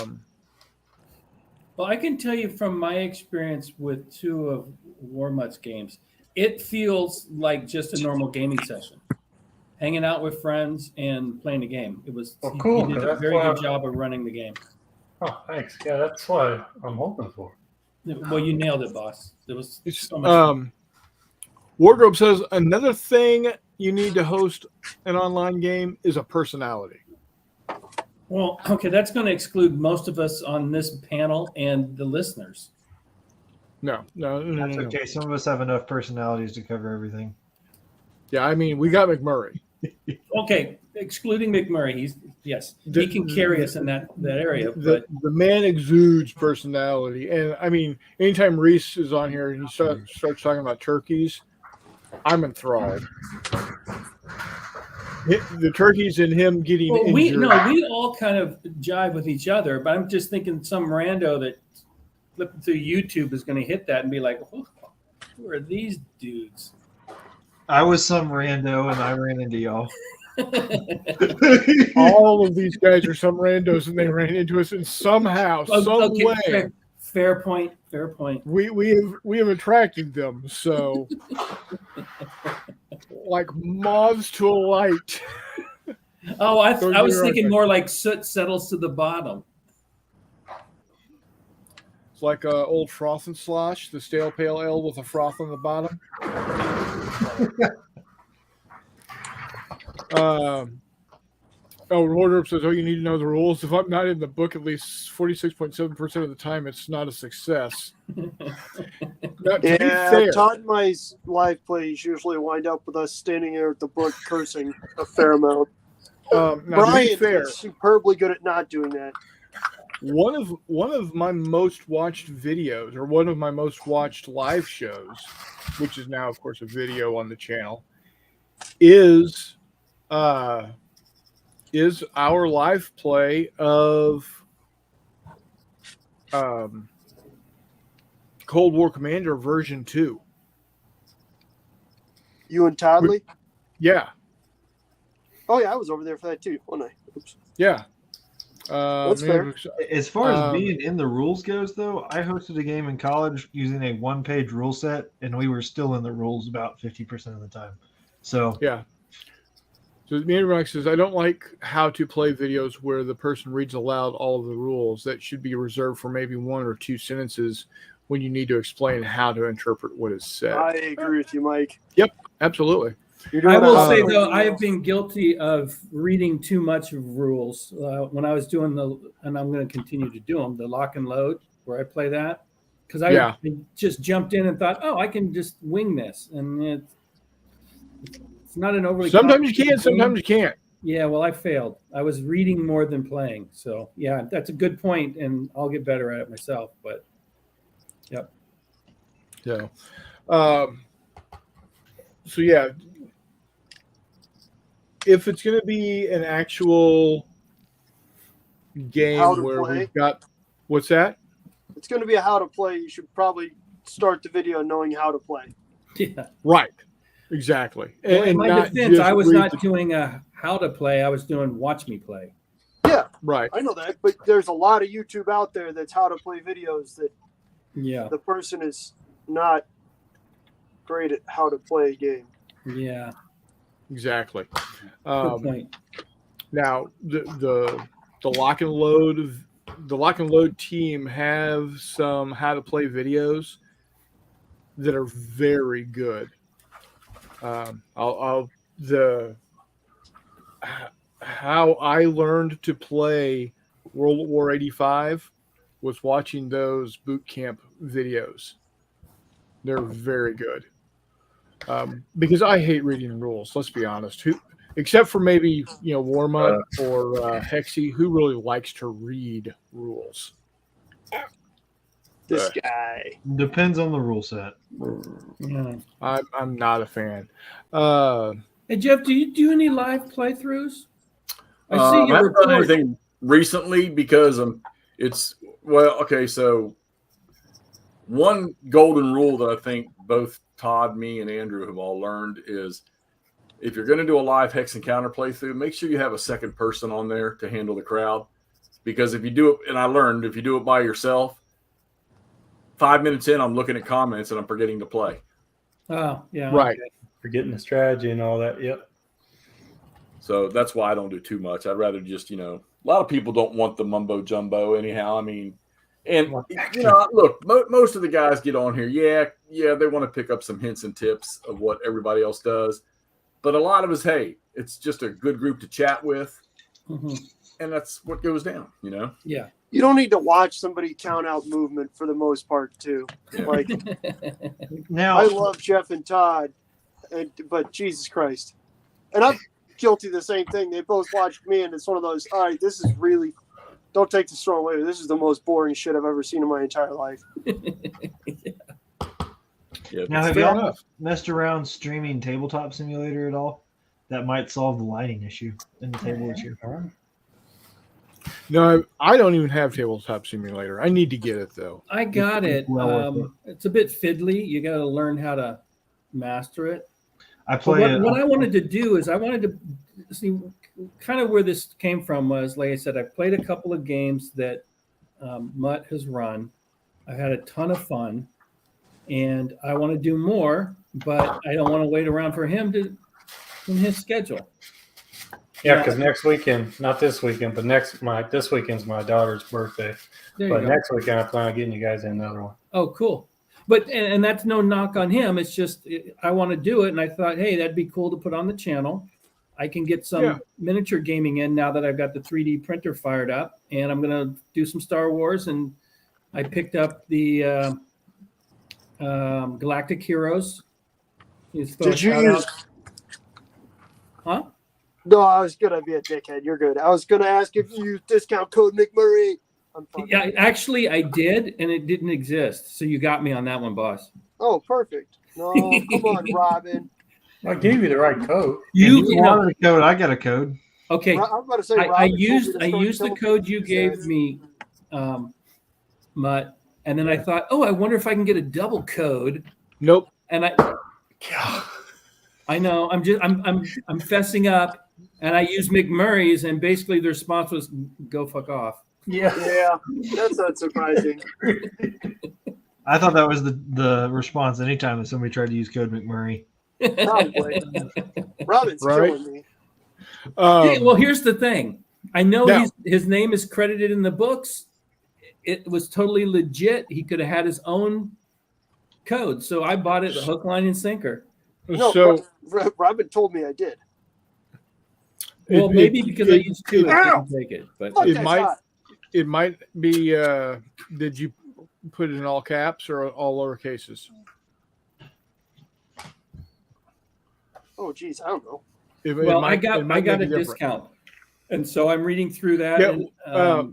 I can tell you from my experience with two of Warmut's games, it feels like just a normal gaming session. Hanging out with friends and playing a game. It was cool. He did a very good job of running the game. Oh, thanks. Yeah, that's what I'm hoping for. Well, you nailed it, boss. It was so much fun. Wardrobe says another thing you need to host an online game is a personality. Well, okay, that's going to exclude most of us on this panel and the listeners. No. That's okay. Some of us have enough personalities to cover everything. Yeah, I mean, we got McMurray. Okay, excluding McMurray, he can carry us in that area. But The man exudes personality, and I mean, anytime Reese is on here and he starts talking about turkeys, I'm enthralled. the turkeys and him getting Well, injured. we all kind of jive with each other, but I'm just thinking some rando that flipping through YouTube is going to hit that and be like, oh, who are these dudes? I was some rando and I ran into y'all. All of these guys are some randos, and they ran into us in somehow, some Okay, way. fair point. Fair point. We have attracted them. So, like moths to a light. Oh, I Those was are thinking okay. more like soot settles to the bottom. It's like old froth and slosh, the stale pale ale with a froth on the bottom. Wardrobe says, "Oh, you need to know the rules. If I'm not in the book at least 46.7% of the time, it's not a success." Now, to be Yeah, fair, Todd and my live plays usually wind up with us standing there at the book cursing a fair amount. now, to be Brian fair, is superbly good at not doing that. one of my most watched videos, or one of my most watched live shows, which is now, of course, a video on the channel, is our live play of Cold War Commander version 2. You and Toddley? Yeah, Oh yeah, I was over there for that too, wasn't I? Oops. yeah. That's fair. As far as Um, being in the rules goes, though, I hosted a game in college using a one-page rule set, and we were still in the rules about 50% of the time. So Yeah. So Maniac says, I don't like how to play videos where the person reads aloud all of the rules. That should be reserved for maybe one or two sentences when you need to explain how to interpret what is said. I agree with you, Mike. Absolutely. You're doing I will a- say though, I have been guilty of reading too much of rules when I was doing and I'm going to continue to do them, the lock and load, where I play that, because I just jumped in and thought, oh, I can just wing this, and it's not an overly. Sometimes you can, complicated game. sometimes you can't. Yeah, well, I failed. I was reading more than playing, so yeah, that's a good point, and I'll get better at it myself. But yep. So yeah, if it's going to be an actual game How to where play? we've got, what's that? It's going to be a how to play. You should probably start the video knowing how to play. Yeah. Right. Exactly. Well, in my not defense, just I was read not the- doing a how to play. I was doing watch me play. Yeah, right. I know that, but there's a lot of YouTube out there that's how to play videos that Yeah. the person is not great at how to play a game. Yeah. Exactly. Good point. Now the lock and load team have some how to play videos that are very good. How I learned to play World at War 85 was watching those boot camp videos. They're very good. Because I hate reading rules. Let's be honest. Except for maybe Warmup or Hexy, who really likes to read rules? This guy. depends on the rule set. Yeah. I'm not a fan. Hey Jeff, do you do any live playthroughs? I see I you haven't done record. anything recently because so one golden rule that I think both Todd, me, and Andrew have all learned is if you're going to do a live Hex Encounter playthrough, make sure you have a second person on there to handle the crowd. Because if you do it, and I learned, if you do it by yourself, 5 minutes in, I'm looking at comments and I'm forgetting to play. Oh, yeah. Right. Forgetting the strategy and all that. Yep. So that's why I don't do too much. I'd rather just, a lot of people don't want the mumbo jumbo anyhow. I mean, and look, most of the guys get on here. Yeah, they want to pick up some hints and tips of what everybody else does. But a lot of us, hey, it's just a good group to chat with. Mm-hmm. And that's what goes down, Yeah. You don't need to watch somebody count out movement for the most part, too. Yeah. Like, Now, I love Jeff and Todd, but Jesus Christ. And I'm guilty of the same thing. They both watched me, and it's one of those, all right, this is really, don't take this the wrong way. This is the most boring shit I've ever seen in my entire life. Yeah, now have fair y'all enough. messed around streaming Tabletop Simulator at all? that might solve the lighting issue in the table issue. No, I don't even have Tabletop Simulator. I need to get it though. I got it. well worth It's a bit fiddly. You got to learn how to master it. I But play it. what I wanted to do is I wanted to see kind of where this came from was, like I said, I played a couple of games that Mutt has run. I had a ton of fun, and I want to do more, but I don't want to wait around for him to in his schedule. Yeah, because next weekend, not this weekend, but this weekend's my daughter's birthday. There But you go. next weekend I plan on getting you guys in another one. Oh, cool. But and that's no knock on him. It's just I want to do it, and I thought, hey, that'd be cool to put on the channel. I can get some miniature gaming in now that I've got the 3D printer fired up, and I'm gonna do some Star Wars. And I picked up the Galactic Heroes. Did you use? Huh? No, I was gonna be a dickhead. You're good. I was gonna ask if you use discount code McMurray. I'm fucking- Yeah, actually, I did, and it didn't exist. So you got me on that one, boss. Oh, perfect. No, come on, Robin. I gave you the right code. You You wanted a code. I got a code. okay? I was about to say, I Robin told me used to I start used the telling code you people gave that- me, Mutt, and then I thought, oh, I wonder if I can get a double code. Nope. And I know I'm fessing up, and I use McMurray's, and basically the response was, "Go fuck off." Yeah. Yeah, that's not surprising. I thought that was the response anytime that somebody tried to use code McMurray. Probably. Robin's Right. killing me. Hey, well, here's the thing. I know Now- his name is credited in the books. It was totally legit. He could have had his own code, so I bought it hook, line, and sinker. No, so Robin told me I did. Well, it- maybe it- because I it- used two, I Ow! couldn't take it. But Fuck It that might- shot. It might be. Did you put it in all caps or all lower cases? Oh, geez, I don't know. well, I it got might a be different. discount, and so I'm reading through that, Yeah,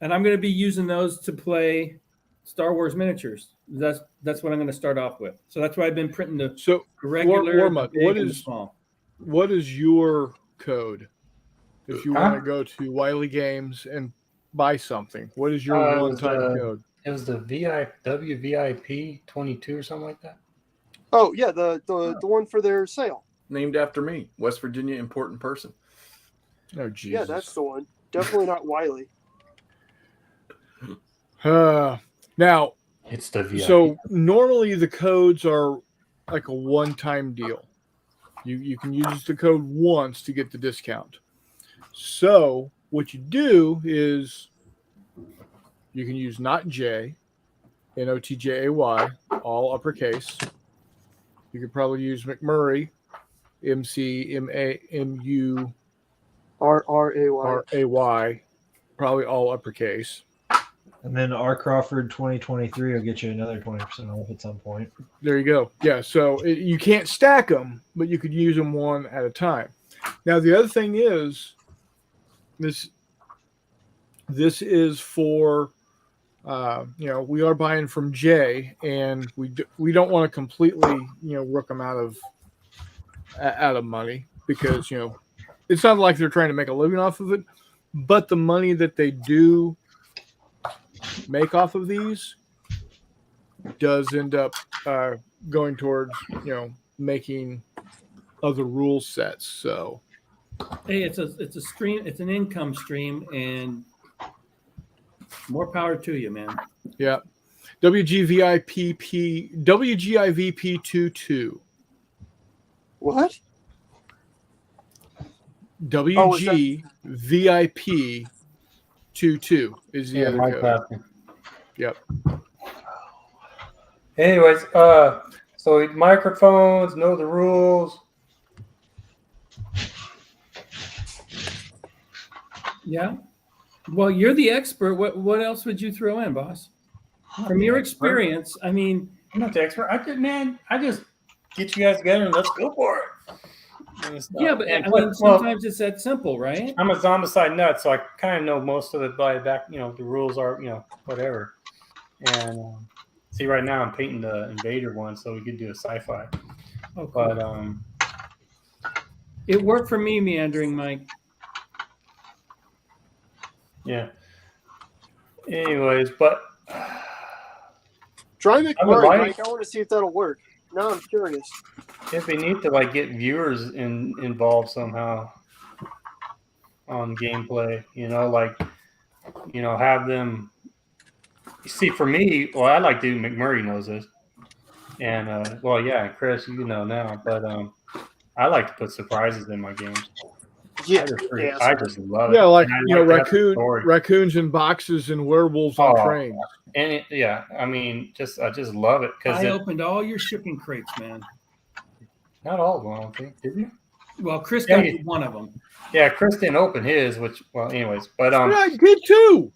and I'm going to be using those to play Star Wars miniatures. That's what I'm going to start off with. So that's why I've been printing the So regular, Warmutt, the big, what and the is- small. what is your code if you Huh? want to go to Wiley Games and buy something? What is your It was, one-time code? It was the WVIP 22 or something like that. Oh, yeah, the one for their sale. Named after me, West Virginia important person. Oh, Jesus. Yeah, that's the one. Definitely not Wiley. Now, It's the VIP. so normally the codes are like a one-time deal. You can use the code once to get the discount. So what you do is you can use not J, NOTJAY, all uppercase. You could probably use McMurray, MCMAMURAY, RRAY. probably all uppercase. And then R Crawford 2023 will get you another 20% off at some point. There you go. Yeah, so you can't stack them, but you could use them one at a time. Now the other thing is this is for we are buying from Jay, and we don't want to completely rook them out of money, because it's not like they're trying to make a living off of it, but the money that they do make off of these does end up going towards making other rule sets. So Hey, it's a stream. It's an income stream, and more power to you, man. yeah, WGIVP 22. What? WGVIP 22 is the Yeah, other Mike code. Clapton. Yep. Anyways, so microphones, know the rules. Yeah. Well, you're the expert. What else would you throw in, boss? From your experience, I mean, I'm not the expert. I just get you guys together and let's go for it. And stuff. yeah, but I And mean, sometimes it's that simple, right? I'm a Zombicide nut, so I kind of know most of it by back. The rules are, whatever. And see, right now I'm painting the Invader one, so we could do a sci-fi. Oh, cool. But It worked for me, Meandering Mike. Yeah. Anyways, but Try I would McMurray, like- Mike. I want to see if that'll work. Now I'm curious. if we need to like get viewers involved somehow on gameplay, like have them. See, for me, well, I like to. McMurray knows this, and yeah, Chris, now, but I like to put surprises in my games. Yeah, I just love it. Yeah, like And I like to have the story. raccoons in boxes and werewolves on Oh, trains. And I mean, I just love it because I opened all your shipping crates, man. not all of them, I don't think, did you? Well, Chris Yeah, got you- one of them. Yeah, Chris didn't open his, anyways, but Yeah, I did too.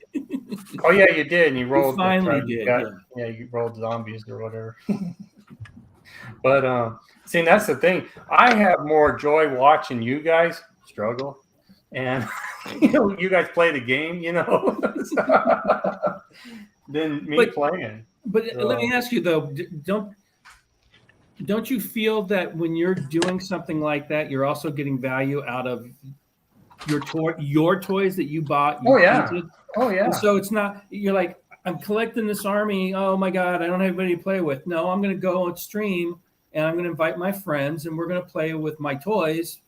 oh yeah, you did, and you rolled. finally you did, got- yeah, you rolled zombies or whatever. But see, that's the thing. I have more joy watching you guys struggle, and you guys play the game, than me But- playing. But let me ask you though, don't you feel that when you're doing something like that, you're also getting value out of your toys that you bought? You Oh, yeah. painted? Oh yeah, And so it's not, you're like, I'm collecting this army. Oh my God, I don't have anybody to play with. No, I'm going to go on stream and I'm going to invite my friends and we're going to play with my toys.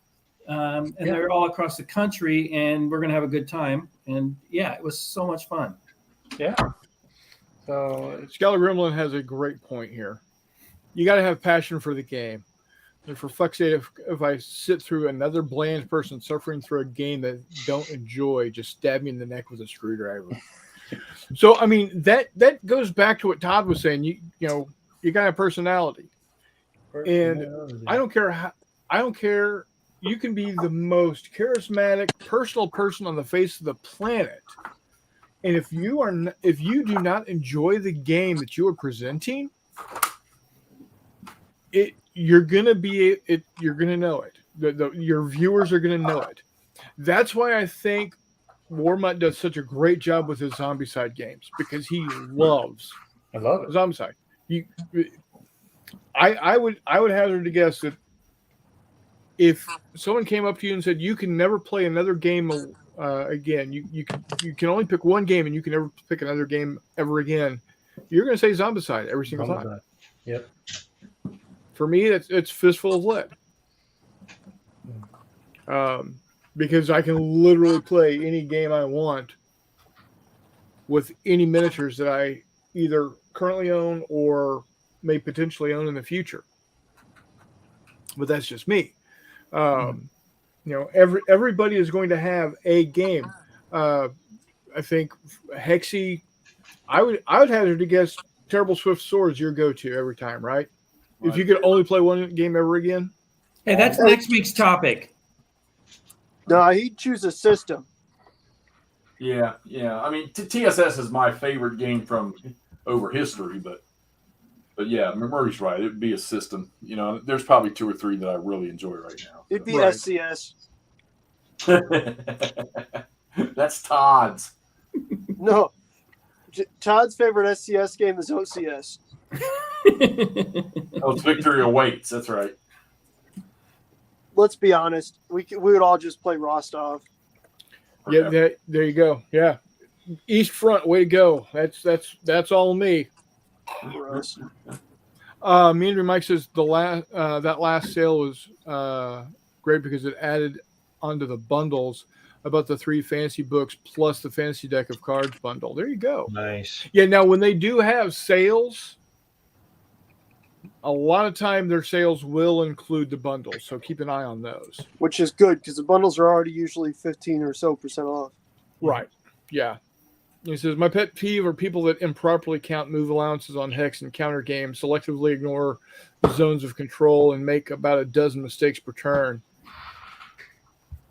And they're all across the country and we're going to have a good time. And yeah, it was so much fun. yeah. So Skeller Gremlin has a great point here. You got to have passion for the game. And for fuck's sake, if I sit through another bland person suffering through a game that don't enjoy, just stab me in the neck with a screwdriver. So, I mean, that goes back to what Todd was saying. You got a personality. And I don't care. You can be the most charismatic, personal person on the face of the planet. And if you do not enjoy the game that you are presenting, you're gonna know it. Your viewers are gonna know it. That's why I think Warmutt does such a great job with his Zombicide games, because he loves I love it. Zombicide. I would hazard to guess that if someone came up to you and said you can never play another game again, you can only pick one game and you can never pick another game ever again, you're going to say Zombicide every single time. Yep. For me, it's Fistful of Lead. Because I can literally play any game I want with any miniatures that I either currently own or may potentially own in the future. But that's just me. Everybody is going to have a game. I think Hexy. I would hazard to guess Terrible Swift Sword's your go-to every time, right? If you could only play one game ever again. Hey, that's next week's topic. No, he'd choose a system. Yeah. I mean, TSS is my favorite game from over history, but yeah, Murray's right. It would be a system. There's probably 2 or 3 that I really enjoy right now. It'd be Right. SCS. That's Todd's. No. Todd's favorite SCS game is OCS. Oh, it's Victory Awaits. That's right. Let's be honest. We would all just play Rostov. Yeah, there you go. Yeah, East Front, way to go. That's all me. Gross. Meandering Mike says that last sale was great because it added onto the bundles about the 3 fantasy books plus the fantasy deck of cards bundle. There you go. Nice. Yeah, now when they do have sales, a lot of time their sales will include the bundles, so keep an eye on those. Which is good because the bundles are already usually 15 or so % off. Right. Yeah. He says, my pet peeve are people that improperly count move allowances on hex and counter games, selectively ignore zones of control, and make about a dozen mistakes per turn.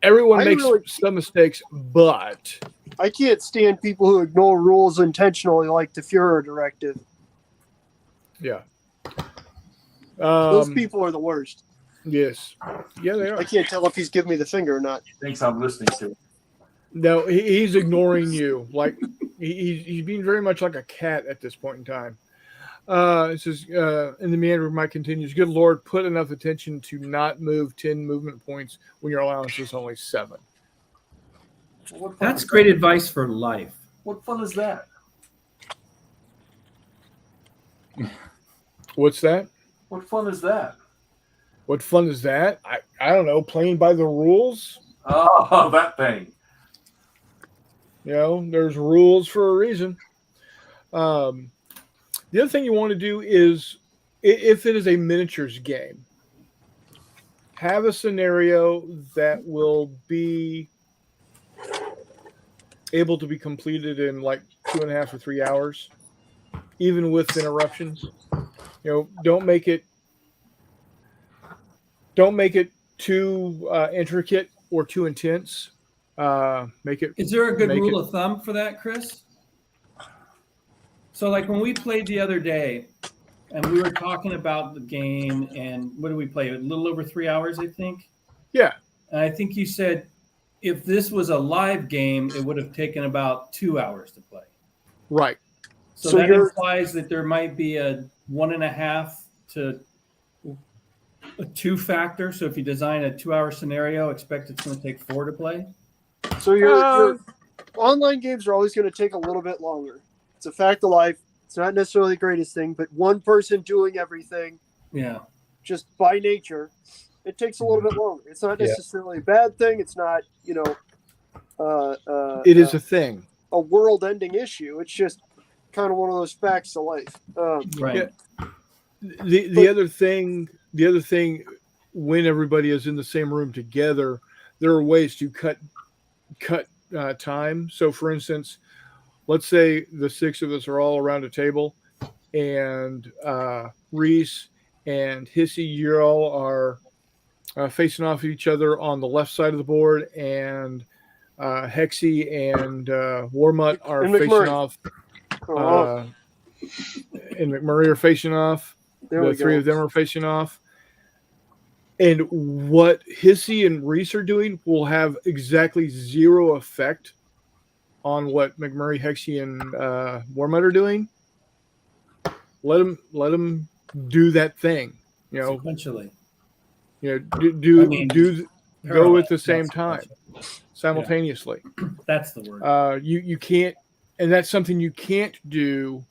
Everyone makes some mistakes, but I can't stand people who ignore rules intentionally, like the Führer directive. yeah. Those people are the worst. Yes. Yeah, they are. I can't tell if he's giving me the finger or not. Thinks I'm listening to. No, he's ignoring you. Like he's being very much like a cat at this point in time. It says, in the meander, Mike continues, good Lord, put enough attention to not move 10 movement points when your allowance is only 7. What fun That's is great that? advice for life. What fun is that? What's that? What fun is that? What fun is that? I don't know. Playing by the rules. Oh, that thing. You know, there's rules for a reason. The other thing you want to do is, if it is a miniatures game, have a scenario that will be able to be completed in like 2.5 or 3 hours, even with interruptions. You know, don't make it too intricate or too intense. Make it. Is there a good Make rule it- of thumb for that, Chris? So, like when we played the other day, and we were talking about the game, and what did we play? A little over 3 hours, I think. Yeah. And I think you said if this was a live game, it would have taken about 2 hours to play. Right. So, So that you're- implies that there might be a 1.5 to a 2 factor. So if you design a 2-hour scenario, expect it's going to take 4 to play. So your online games are always going to take a little bit longer. It's a fact of life. It's not necessarily the greatest thing, but one person doing everything Yeah. just by nature, it takes a little bit longer. It's not necessarily a bad thing. It's not, It is a thing. a world-ending issue. It's just kind of one of those facts of life. Right. Yeah. The other thing, when everybody is in the same room together, there are ways to cut time. So, for instance, let's say the 6 of us are all around a table, and Reese and Hissy, you all are facing off each other on the left side of the board, and Hexy and Warmut are And facing McMurray. off. Oh, And McMurray are facing off. there The we 3 go. of them are facing off. And what Hissy and Reese are doing will have exactly 0 effect on what McMurray, Hexy, and Warmut are doing. Let them do that thing. You know, Sequentially. go at the same Not time, sequential. simultaneously. That's the word. You can't, and that's something you can't do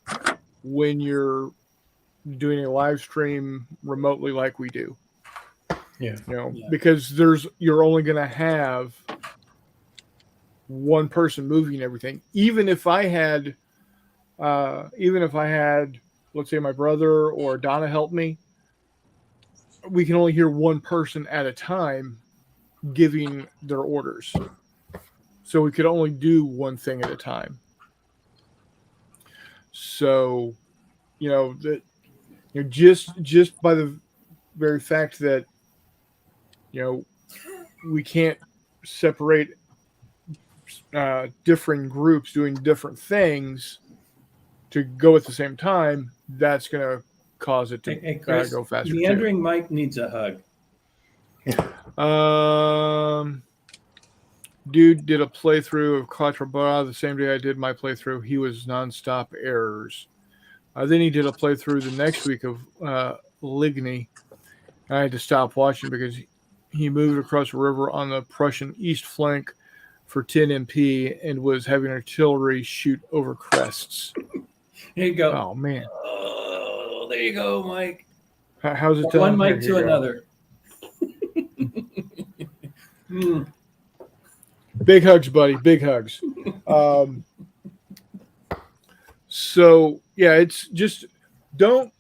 when you're doing a live stream remotely like we do. Yeah. Because you're only going to have one person moving everything. Even if I had, let's say my brother or Donna help me, we can only hear one person at a time giving their orders. So we could only do one thing at a time. So, just by the very fact that, we can't separate different groups doing different things to go at the same time, that's going to cause it to Hey, Chris, go faster. too. Meandering Mike needs a hug. Dude did a playthrough of Quatre Bras the same day I did my playthrough. He was nonstop errors. Then he did a playthrough the next week of Ligny. I had to stop watching because he moved across the river on the Prussian east flank for 10 MP and was having artillery shoot over crests. Here you go. Oh, man. Oh, there you go, Mike. How's it From done? one Mike Here to you go. another. Big hugs, buddy. Big hugs. So yeah, it's just don't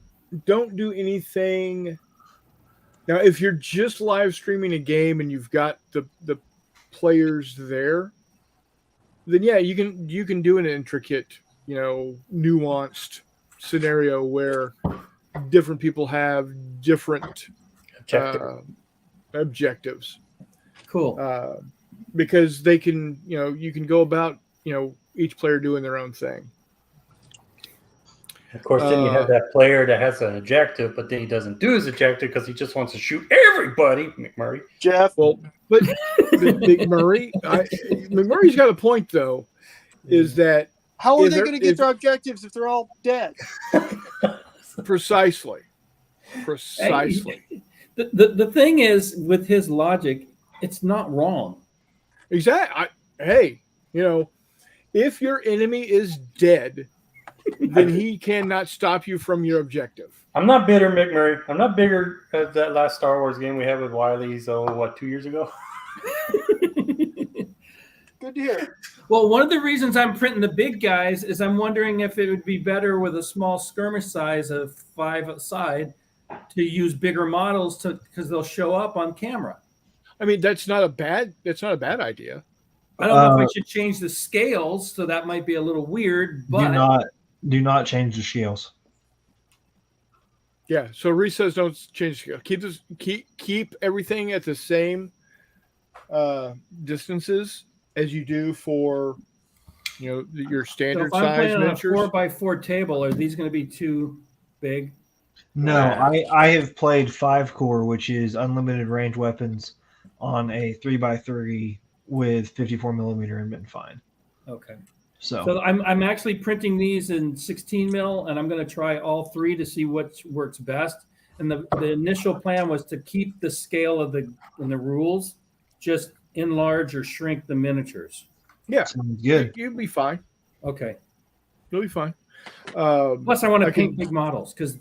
do anything. Now, if you're just live streaming a game and you've got the players there, then yeah, you can do an intricate, nuanced scenario where different people have different objectives. Cool. Because they can, you can go about, each player doing their own thing. Of course, then you have that player that has an objective, but then he doesn't do his objective because he just wants to shoot everybody, McMurray. Jeff, Well, but McMurray's got a point though, is that how are Is they there- going to get is- their objectives if they're all dead? Precisely. The thing is, with his logic, it's not wrong. Exactly. Hey, if your enemy is dead, then he cannot stop you from your objective. I'm not bitter, McMurray. I'm not bigger at that last Star Wars game we had with Wiley. So what, 2 years ago? Good to hear. Well, one of the reasons I'm printing the big guys is I'm wondering if it would be better with a small skirmish size of 5 aside to use bigger models because they'll show up on camera. I mean, that's not a bad idea. I don't know if I should change the scales, so that might be a little weird. But Do not change the shields. Yeah. So Reese says don't change scale. Keep everything at the same distances as you do for your so standard if I'm size playing on a miniatures. 4x4 table, are these going to be too big? No, I have played 5 core, which is unlimited range weapons, on a 3x3 with 54 millimeter and been fine. Okay. So I'm actually printing these in 16 mil, and I'm going to try all 3 to see what works best. And the initial plan was to keep the scale of the rules, just enlarge or shrink the miniatures. Yeah, sounds good. you'll be fine. Okay. You'll be fine. Plus, I want to I can- paint big models because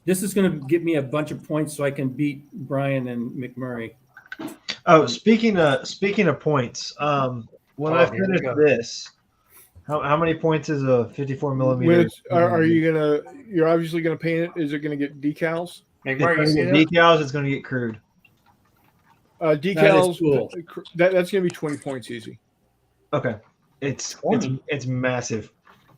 this is going to give me a bunch of points so I can beat Brian and McMurray. Oh, speaking of points, when I here we finish go. this, how many points is a 54 millimeter? You're obviously gonna paint it? Is it gonna get decals? It's McMurray, you going see to that? get decals. It's going to get crude. Decals. cool. That's gonna be 20 points easy. Okay, it's massive.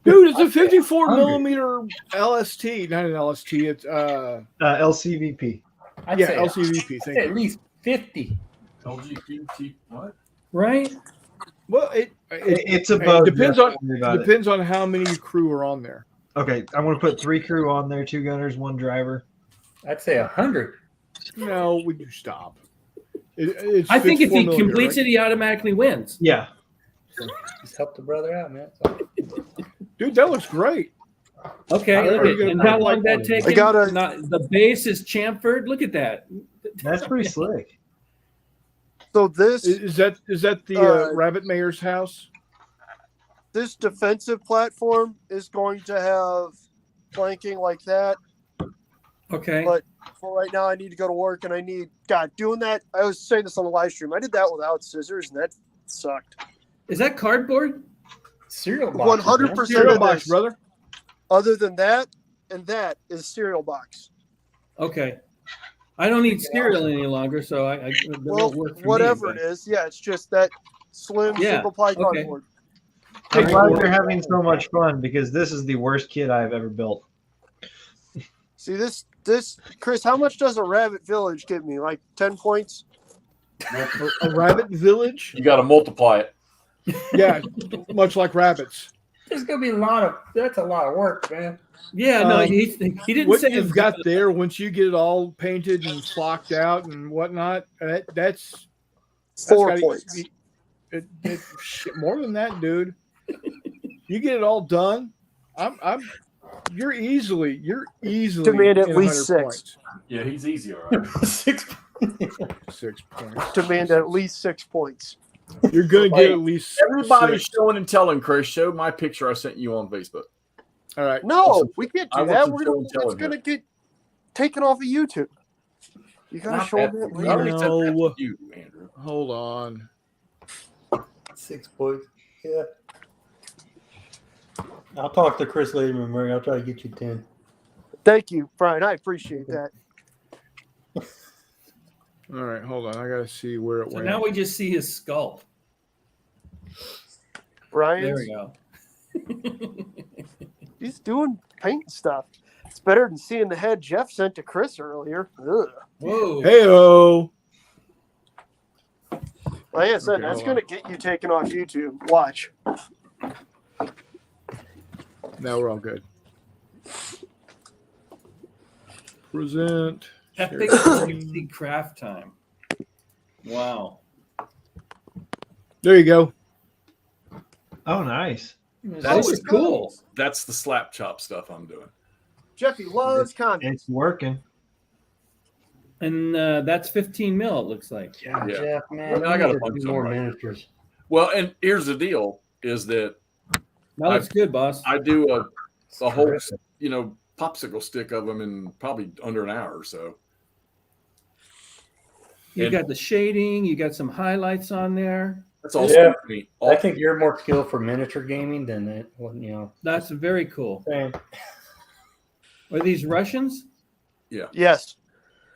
Dude, it's a 54 100. millimeter LST, not an LST. It's LCVP. I'd yeah, say LCVP. Thank at you. least 50. LGBT, what? Right? Well, It's above. depends Jeff, on- don't worry about it. depends on how many crew are on there. Okay, I'm going to put 3 crew on there, 2 gunners, 1 driver. I'd say 100. No, would you stop? It's I think if 54 he millimeter, completes right? it, he automatically wins. Yeah. Just help the brother out, man. Dude, that looks great. Okay, Are look you at gonna and put how long like- that take? I gotta- The base is chamfered. Look at that. That's pretty slick. So this Is that the Rabbit Mayor's house? this defensive platform is going to have flanking like that. Okay. But for right now, I need to go to work, and I need doing that. I was saying this on the live stream. I did that without scissors, and that sucked. Is that cardboard? Cereal box. 100%. Cereal of box, this. brother. Other than that, and that is cereal box. Okay. I don't need cereal any longer, so I that Well, won't work for whatever me, it is, yeah, it's just that slim Yeah, single ply okay. cardboard. I'm glad you're having so much fun because this is the worst kit I've ever built. See this, Chris. How much does a rabbit village give me? Like 10 points. A rabbit village? You got to multiply it. Yeah, much like rabbits. There's going to be that's a lot of work, man. Yeah, no, Um, he didn't What say you've got there, once you get it all painted and flocked out and whatnot, that's 4 gotta- points. shit, more than that, dude. You get it all done. You're easily Demand at in least 100 6. Yeah, he's easy, all right. 6. points. 6 points. Demand at least 6 points. You're gonna get at least Everybody's 6. showing and telling, Chris. Show my picture I sent you on Facebook. All right. No, we can't I do want that. some We're show gonna, and tell it's in gonna get taken off of YouTube. You gotta Not show that- them that I later. already said that to No. you, Andrew. Hold on. 6 points. Yeah. I'll talk to Chris later, Murray. I'll try to get you 10. Thank you, Brian. I appreciate that. All right, hold on. I gotta see where it So went. now we just see his skull. Brian, There we go. he's doing paint stuff. It's better than seeing the head Jeff sent to Chris earlier. Ugh. Whoa. Heyo. Like I said, Okay, that's hold gonna get you taken off YouTube. Watch. Now we're all good. Present. Epic share 60 craft time. Wow. There you go. Oh, nice. That was cool. That's the slap chop stuff I'm doing. Jeffy loves comments. It's working. And that's 15 mil. It looks like. Yeah, Yeah. Jeff, man, I mean, I got a you need to bunch do of more them right here. miniatures. Well, and here's the deal: is that That looks good, boss. I do a whole, popsicle stick of them in probably under an hour or so. You and- got the shading. You got some highlights on there. That's all. Yeah. Stephanie. I think you're more skilled for miniature gaming than it. That's very cool. Same. Are these Russians? Yes.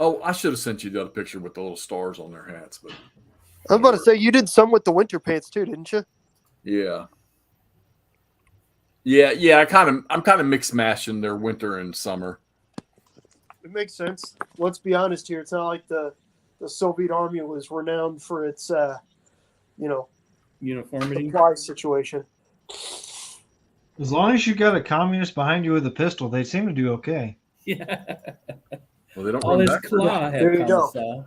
Oh, I should have sent you the other picture with the little stars on their hats, but I was about to say you did some with the winter pants too, didn't you? yeah. I'm kind of mixed mashing their winter and summer. It makes sense. Let's be honest here. It's not like the Soviet army was renowned for its Uniformity. supply situation. As long as you got a communist behind you with a pistol, they seem to do okay. Yeah. Well, they don't All run his back. claw There had you go. Commissar.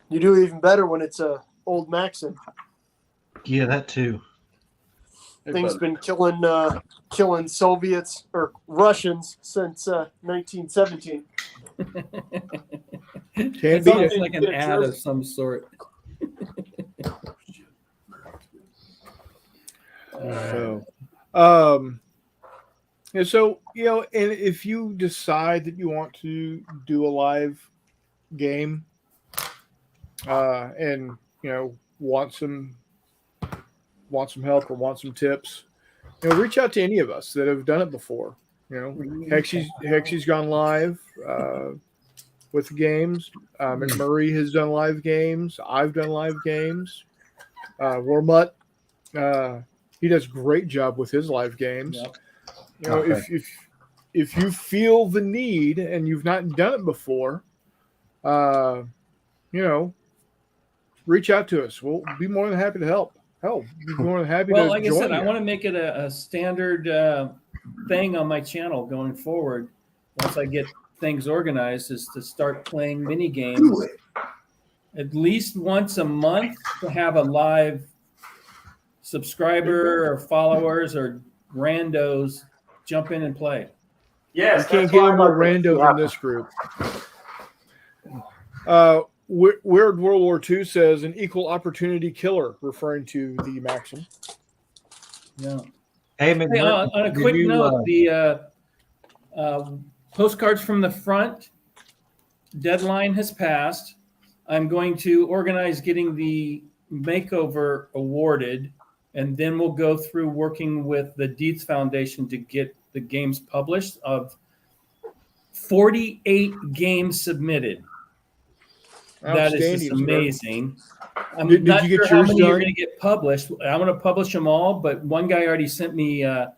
You do even better when it's a old Maxim. Yeah, that too. Hey, Thing's buddy. been killing Soviets or Russians since 1917. Can't It's beat almost it. like an ad of some sort. So, and so, and if you decide that you want to do a live game, and want some help or want some tips, reach out to any of us that have done it before. Hexy's gone live with games. McMurray has done live games. I've done live games. Warmutt, he does a great job with his live games. Yep. If you feel the need and you've not done it before, reach out to us. We'll be more than happy to help. Hell, be more than happy Well, to like I join said, I you. want to make it a standard thing on my channel going forward. Once I get things organized, is to start playing mini games at least once a month, to have a live subscriber or followers or randos jump in and play. Yes, You can't get any more rando than this group. Weird World War II says an equal opportunity killer, referring to the Maxim. Yeah. Hey, Hey, McMurray, on a did quick you, note, the postcards from the front deadline has passed. I'm going to organize getting the makeover awarded, and then we'll go through working with the Dietz Foundation to get the games published. Of 48 games submitted. That is just Outstanding, sir. amazing. I'm Did not you get sure how yours many are done? going to get published. I'm going to publish them all, but one guy already sent me a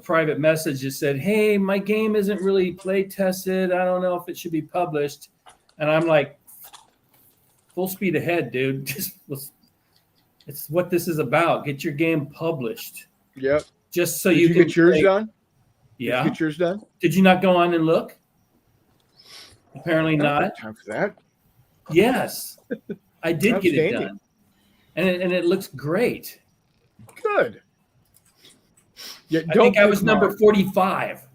private message that said, "Hey, my game isn't really play tested. I don't know if it should be published." And I'm like, full speed ahead, dude. It's what this is about. Get your game published. Yep. Just so Did you you can get yours play. done? Yeah. Did you get yours done? Did you not go on and look? Apparently I don't not. have time for that. Yes, I did get it Outstanding. done, and it looks great. Good. Yeah, I think I was pick number mine. 45.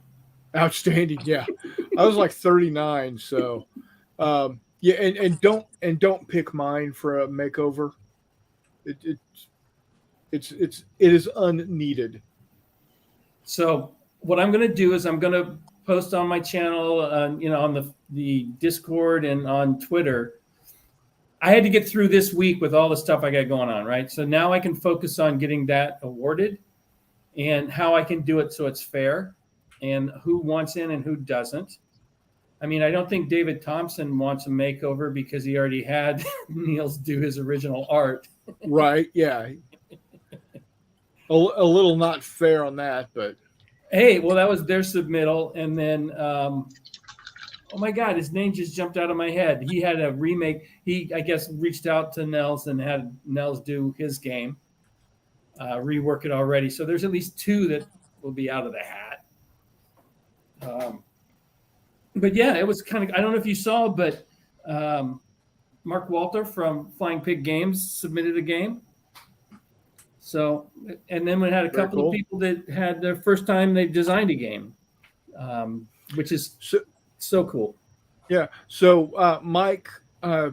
Outstanding. Yeah, I was like 39. So, and don't pick mine for a makeover. It is unneeded. So what I'm going to do is I'm going to post on my channel, on the Discord and on Twitter. I had to get through this week with all the stuff I got going on, right? So now I can focus on getting that awarded and how I can do it so it's fair and who wants in and who doesn't. I mean, I don't think David Thompson wants a makeover because he already had Niels do his original art. Right? Yeah. A little not fair on that, but Hey, well, that was their submittal. And then, oh my God, his name just jumped out of my head. He had a remake. He, I guess, reached out to Nels and had Nels do his game, rework it already. So there's at least two that will be out of the hat. But yeah, it was kind of, I don't know if you saw, but Mark Walter from Flying Pig Games submitted a game. So, and then we had a Very couple cool. of people that had their first time they designed a game, which is so cool. Yeah. So Mike, we're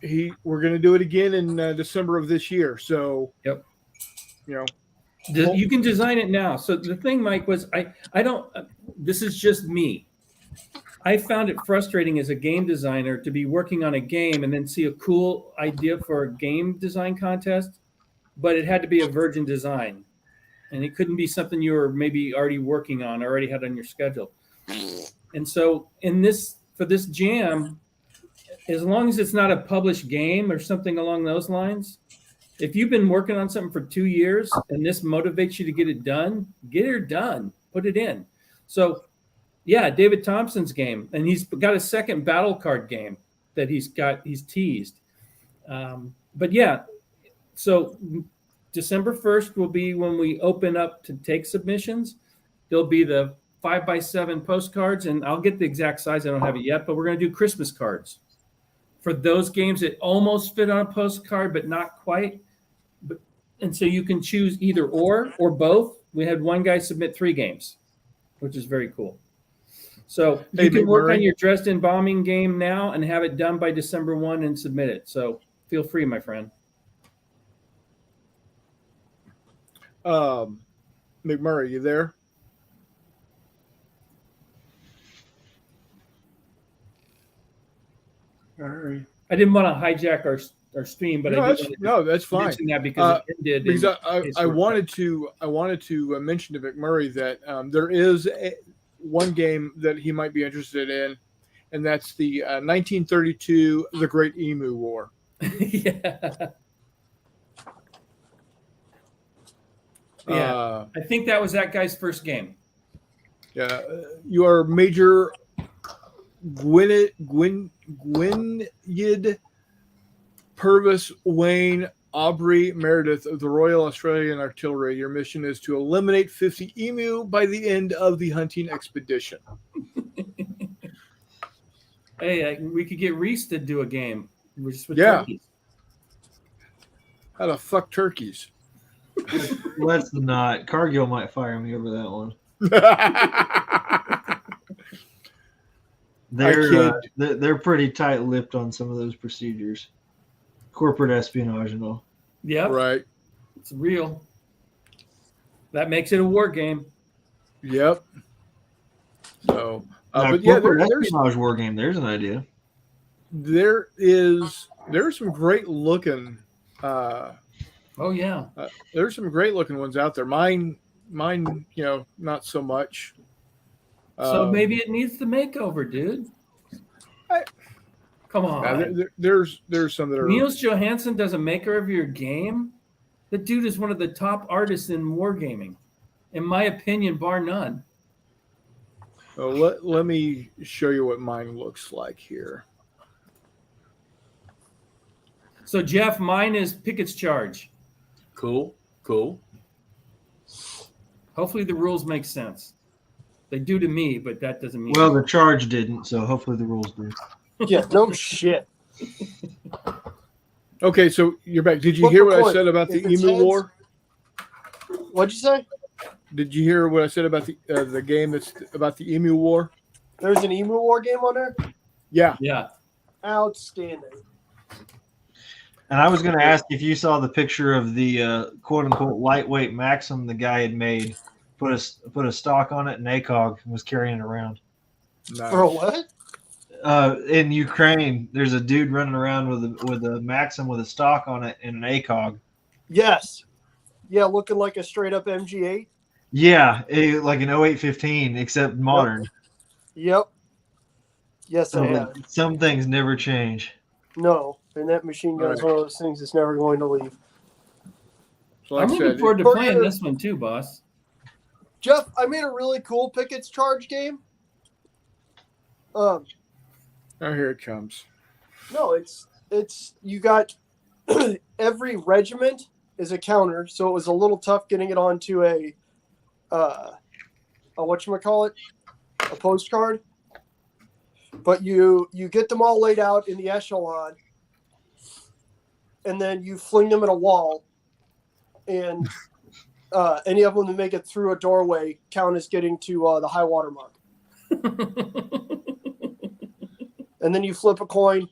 going to do it again in December of this year. So Yep. you know, You can design it now. So the thing, Mike, was I don't. This is just me. I found it frustrating as a game designer to be working on a game and then see a cool idea for a game design contest, but it had to be a virgin design, and it couldn't be something you were maybe already working on, or already had on your schedule. And so for this jam, as long as it's not a published game or something along those lines, if you've been working on something for 2 years and this motivates you to get it done, put it in. So yeah, David Thompson's game, and he's got a second battle card game that he's teased. But yeah, so December 1st will be when we open up to take submissions. There'll be the 5x7 postcards, and I'll get the exact size. I don't have it yet, but we're going to do Christmas cards for those games that almost fit on a postcard, but not quite. And so you can choose either or both. We had one guy submit 3 games, which is very cool. So you can work on your Dresden bombing game now and have it done by December 1 and submit it. So feel free, my friend. McMurray, you there? All right. I didn't want to hijack our stream, but that's fine. mention that because it ended. Because I wanted to mention to McMurray that there is one game that he might be interested in, and that's the 1932 The Great Emu War. Yeah. Yeah, I think that was that guy's first game. Yeah, you are Major Gwynedd Purvis Wayne Aubrey Meredith of the Royal Australian Artillery. Your mission is to eliminate 50 emu by the end of the hunting expedition. Hey, we could get Reese to do a game. We're just with Yeah. turkeys. How to fuck turkeys? Let's not. Cargill might fire me over that one. They're pretty tight-lipped on some of those procedures, corporate espionage and all. Yeah, Right. it's real. That makes it a war game. Yep. So, Now, but yeah, corporate there's espionage war game. There's an idea. there's some great looking. Oh yeah. There's some great looking ones out there. Mine, not so much. So maybe it needs the makeover, dude. Come on. There's some that are. Niels Johansson does a maker of your game. The dude is one of the top artists in wargaming, in my opinion, bar none. Let me show you what mine looks like here. So Jeff, mine is Pickett's Charge. Cool. Hopefully the rules make sense. They do to me, but that doesn't mean. Well, the charge didn't, so hopefully the rules do. Yeah, no shit. Okay, so you're back. Did you Flip hear a what I coin. said about the If it's Emu heads- War? What'd you say? Did you hear what I said about the game that's about the Emu War? There's an Emu War game on there? Yeah. Yeah. Outstanding. And I was going to ask if you saw the picture of the quote-unquote lightweight Maxim the guy had made, put a stock on it, and ACOG and was carrying it around. Nice. For what? In Ukraine, there's a dude running around with a Maxim with a stock on it and an ACOG. Yes. Yeah, looking like a straight up MG8. Yeah, like an 0815, except modern. Yep. Yes, I So have. some things never change. No, and that machine gun is one of those things that's never going to leave. So like I'm I looking said, forward to Burger- playing this one too, boss. Jeff, I made a really cool Pickett's Charge game. oh, here it comes. No, it's you got every regiment is a counter, so it was a little tough getting it onto a whatchamacallit, a postcard. But you get them all laid out in the echelon, and then you fling them in a wall, and any of them that make it through a doorway count as getting to the high water mark. And then you flip a coin,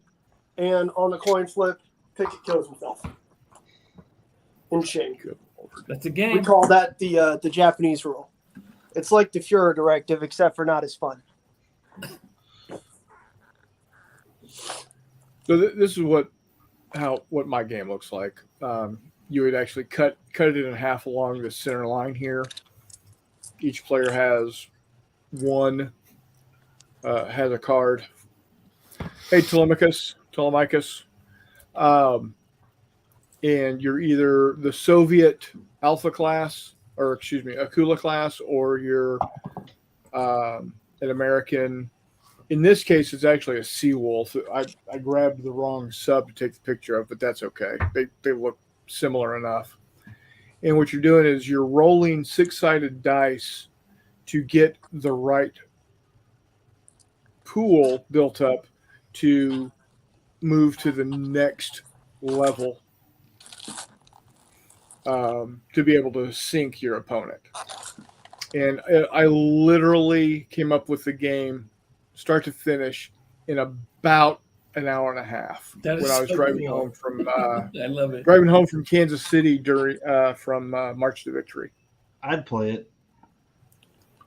and on the coin flip, Pickett kills himself. In shame. That's a We game. call that the Japanese rule. It's like the Führer directive, except for not as fun. So this is what my game looks like. You would actually cut it in half along the center line here. Each player has has a card. Hey, Telemachus. And you're either the Soviet Alpha class, or excuse me, Akula class, or you're an American. In this case, it's actually a Seawolf. I grabbed the wrong sub to take the picture of, but that's okay. They look similar enough. And what you're doing is you're rolling 6-sided dice to get the right pool built up to move to the next level, to be able to sink your opponent. And I literally came up with the game start to finish in about an hour and a half That is when I was so driving cool. home from I love it. Kansas City from March to Victory. I'd play it.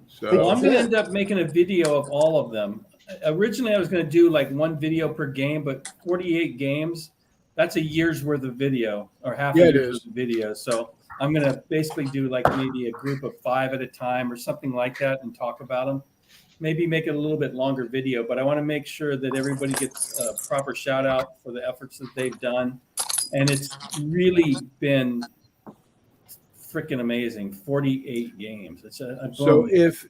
So Well, I'm going to end up making a video of all of them. Originally, I was going to do like one video per game, but 48 games, that's a year's worth of video, or half a Yeah, it year's is. worth of video. So I'm going to basically do like maybe a group of 5 at a time or something like that and talk about them. Maybe make it a little bit longer video, but I want to make sure that everybody gets a proper shout out for the efforts that they've done. And it's really been freaking amazing. 48 games. It's So if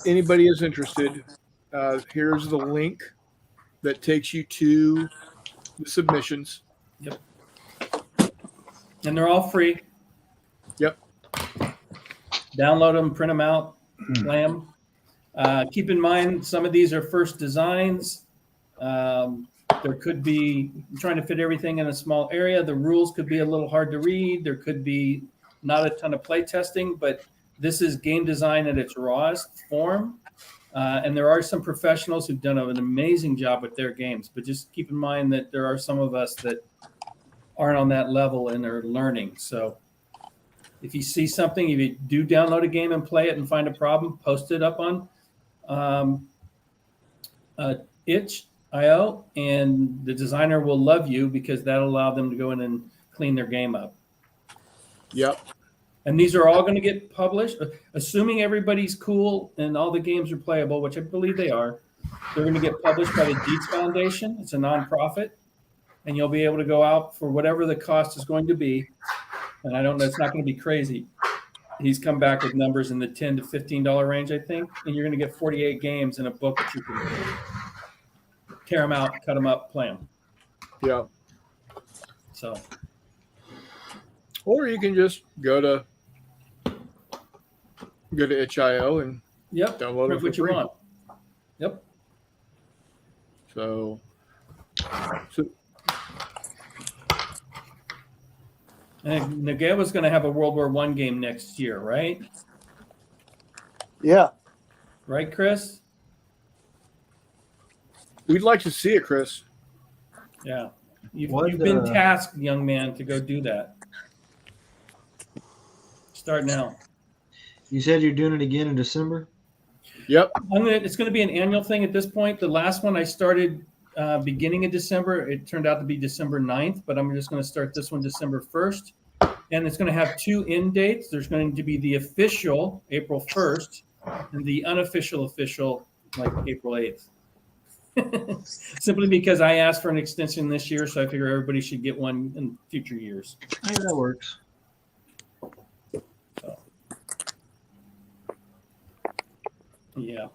anybody is interested, here's the link that takes you to the submissions. and they're all free. Yep. Download them, print them out, play them. Keep in mind, some of these are first designs. There could be trying to fit everything in a small area. The rules could be a little hard to read. There could be not a ton of play testing, but this is game design at its rawest form. And there are some professionals who've done an amazing job with their games, but just keep in mind that there are some of us that aren't on that level and are learning. So if you see something, if you do download a game and play it and find a problem, post it up on itch.io, and the designer will love you because that'll allow them to go in and clean their game up. Yep. And these are all going to get published, assuming everybody's cool and all the games are playable, which I believe they are. They're going to get published by the Dietz Foundation. It's a nonprofit, and you'll be able to go out for whatever the cost is going to be. And I don't know, it's not going to be crazy. He's come back with numbers in the $10 to $15 range, I think, and you're going to get 48 games in a book that you can tear them out, cut them up, play them. Yeah. So, Or you can just go to itch.io and yep, download it print for what you free. want. Yep. So And Nagawa's going to have a World War I game next year, right? Yeah. Right, Chris? we'd like to see it, Chris. Yeah. You've What, been tasked, young man, to go do that. Start now. You said you're doing it again in December? Yep. It's going to be an annual thing at this point. The last one I started beginning of December. It turned out to be December 9th, but I'm just going to start this one December 1st. And it's going to have 2 end dates. There's going to be the official April 1st and the unofficial like April 8th. Simply because I asked for an extension this year, so I figure everybody should get one in future years. Yeah, that works. Yeah.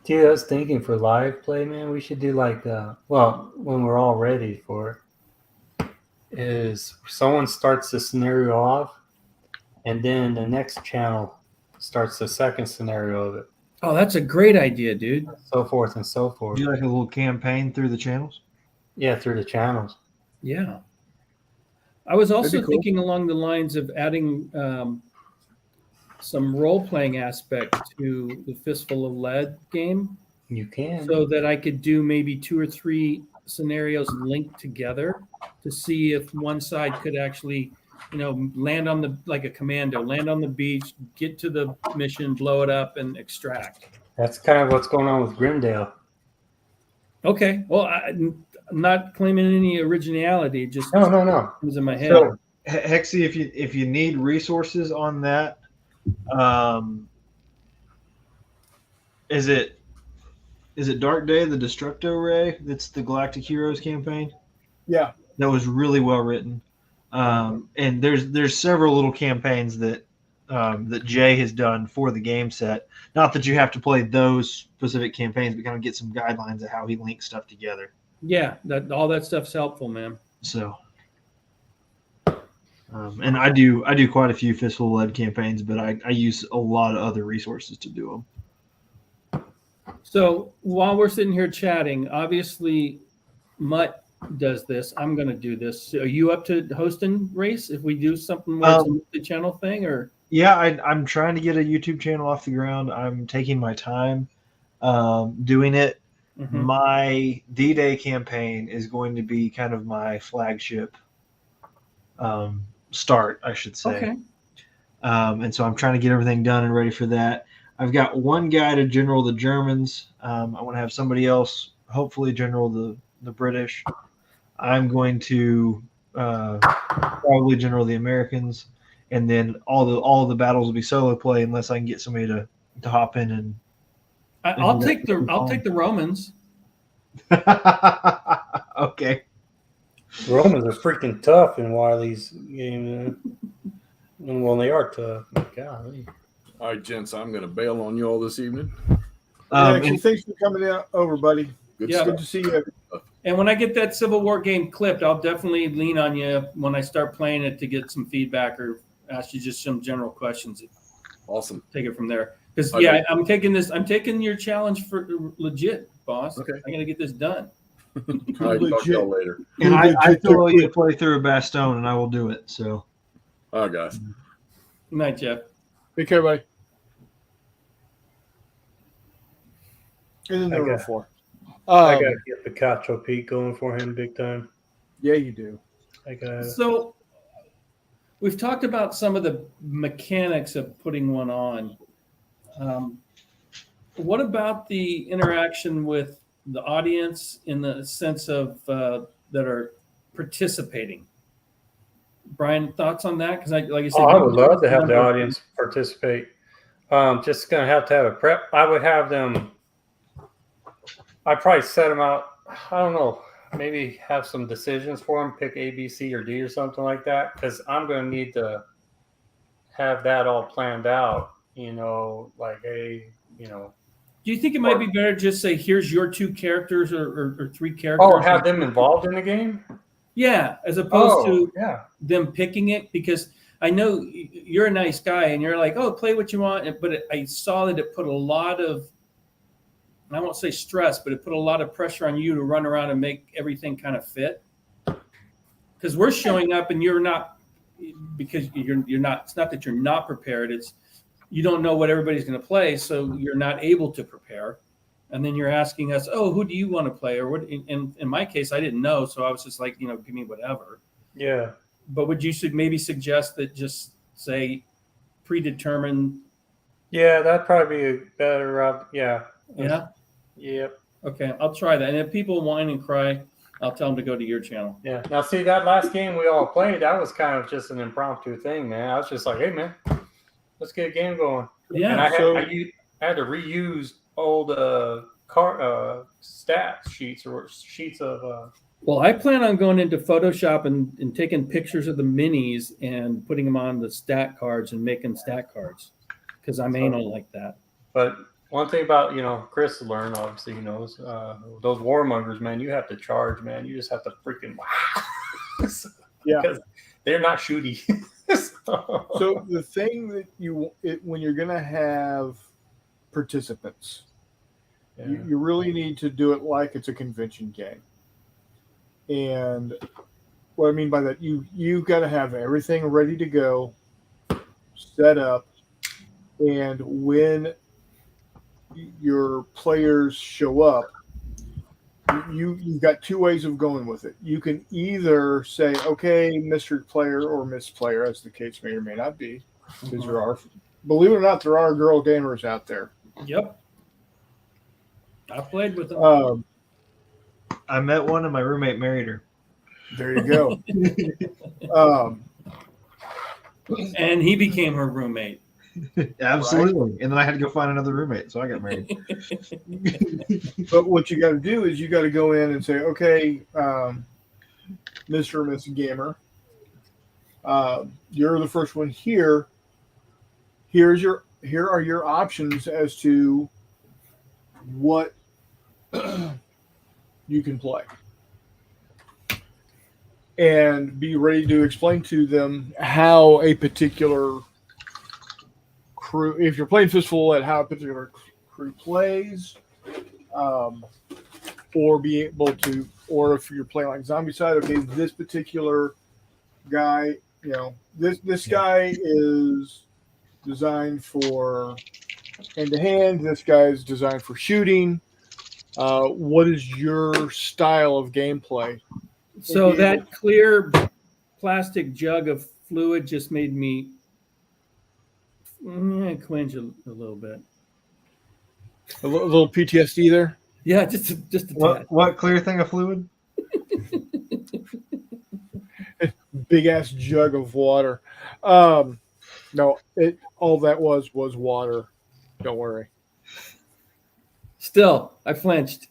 Dude, I was thinking for live play, man, we should do like, when we're all ready for it, is someone starts the scenario off, and then the next channel starts the second scenario of it, Oh, that's a great idea, dude. so forth and so forth. Do like a little campaign through the channels? Yeah, through the channels. Yeah. I was That'd also be cool. thinking along the lines of adding some role-playing aspect to the Fistful of Lead game, You can. so that I could do maybe 2 or 3 scenarios linked together to see if one side could actually, land on like a commando, land on the beach, get to the mission, blow it up, and extract. That's kind of what's going on with Grimdale. Okay, well, I'm not claiming any originality, just No. comes in my head. So, Hexy, if you need resources on that, is it Dark Day, the Destructo Ray? That's the Galactic Heroes campaign. Yeah. That was really well written. And there's several little campaigns that Jay has done for the game set. Not that you have to play those specific campaigns, but kind of get some guidelines of how he links stuff together. Yeah, all that stuff's helpful, man. So, and I do quite a few Fistful of Lead campaigns, but I use a lot of other resources to do them. So while we're sitting here chatting, obviously Mutt does this. I'm going to do this. Are you up to hosting race if we do something where it's a multi-channel thing, or? Yeah, I'm trying to get a YouTube channel off the ground. I'm taking my time doing it. Mhm. My D-Day campaign is going to be kind of my flagship start, I should say. Okay. And so I'm trying to get everything done and ready for that. I've got one guy to general the Germans. I want to have somebody else, hopefully general the British. I'm going to probably general the Americans, and then all of the battles will be solo play unless I can get somebody to hop in and. I'll take the Romans. Okay. Romans are freaking tough in Wiley's game. Well, they are tough. Golly. All right, gents, I'm going to bail on you all this evening. Actually, thanks for coming over, buddy. Good Yeah. stuff. Good to see you. And when I get that Civil War game clipped, I'll definitely lean on you when I start playing it to get some feedback or ask you just some general questions. Awesome. Take it from there. Because Okay. I'm taking your challenge for legit, boss. Okay. I'm gonna get this done. All right, talk to Legit. y'all later. And I still need to play through a Bastogne, and I will do it. So. All right, guys. Good night, Jeff. Take care, buddy. And then I number got- 4. I gotta get the Cacho Pete going for him big time. Yeah, you do. I got So we've talked about some of the mechanics of putting one on. What about the interaction with the audience in the sense of that are participating? Brian, thoughts on that? Because like I said, I would love to have the audience participate. Just gonna have to have a prep. I would have them. I'd probably set them out. I don't know. Maybe have some decisions for them. Pick A, B, C, or D, or something like that. Because I'm gonna need to have that all planned out. Like Do you think it might be better to just say, "Here's your 2 characters or 3 characters"? Oh, have them involved in the game. Yeah, as opposed to yeah. them picking it, because I know you're a nice guy and you're like, oh, play what you want. But I saw that it put a lot of, I won't say stress, but it put a lot of pressure on you to run around and make everything kind of fit. Because we're showing up and you're not, because you're not, it's not that you're not prepared. It's, you don't know what everybody's going to play. So you're not able to prepare. And then you're asking us, oh, who do you want to play? Or what? In my case, I didn't know. So I was just like, give me whatever. Yeah. But would you maybe suggest that just say predetermined? Yeah, that'd probably be a better route. Yeah. Yeah. Yep. Okay, I'll try that. And if people whine and cry, I'll tell them to go to your channel. Yeah. Now, see, that last game we all played, that was kind of just an impromptu thing, man. I was just like, hey, man, let's get a game going. Yeah. And I So- had to reuse old stat sheets or sheets of. Well, I plan on going into Photoshop and taking pictures of the minis and putting them on the stat cards and making stat cards because I'm anal like that. But one thing about Chris learned, obviously he knows those warmongers, man. You have to charge, man. You just have to freaking Yeah. because they're not shooty. So the thing that when you're going to have participants, you really need to do it like it's a convention game. And what I mean by that, you've got to have everything ready to go, set up, and when your players show up, you've got two ways of going with it. You can either say, okay, Mr. Player or Miss Player, as the case may or may not be, because there are, believe it or not, there are girl gamers out there. Yep. I played with them. I met one and my roommate married her. There you go. And he became her roommate. Absolutely. And then I had to go find another roommate, so I got married. But what you got to do is you got to go in and say, okay, Mr. or Miss Gamer, you're the first one here. Here are your options as to what you can play. And be ready to explain to them how a particular crew, if you're playing Fistful, at how a particular crew plays, or be able to, or if you're playing like Zombicide, okay, this particular guy, this guy is designed for hand-to-hand. This guy is designed for shooting. What is your style of gameplay? So that clear plastic jug of fluid just made me cringe a little bit. A little PTSD there. Yeah, just a tad. What clear thing of fluid? Big ass jug of water. No, all that was water. Don't worry. Still, I flinched.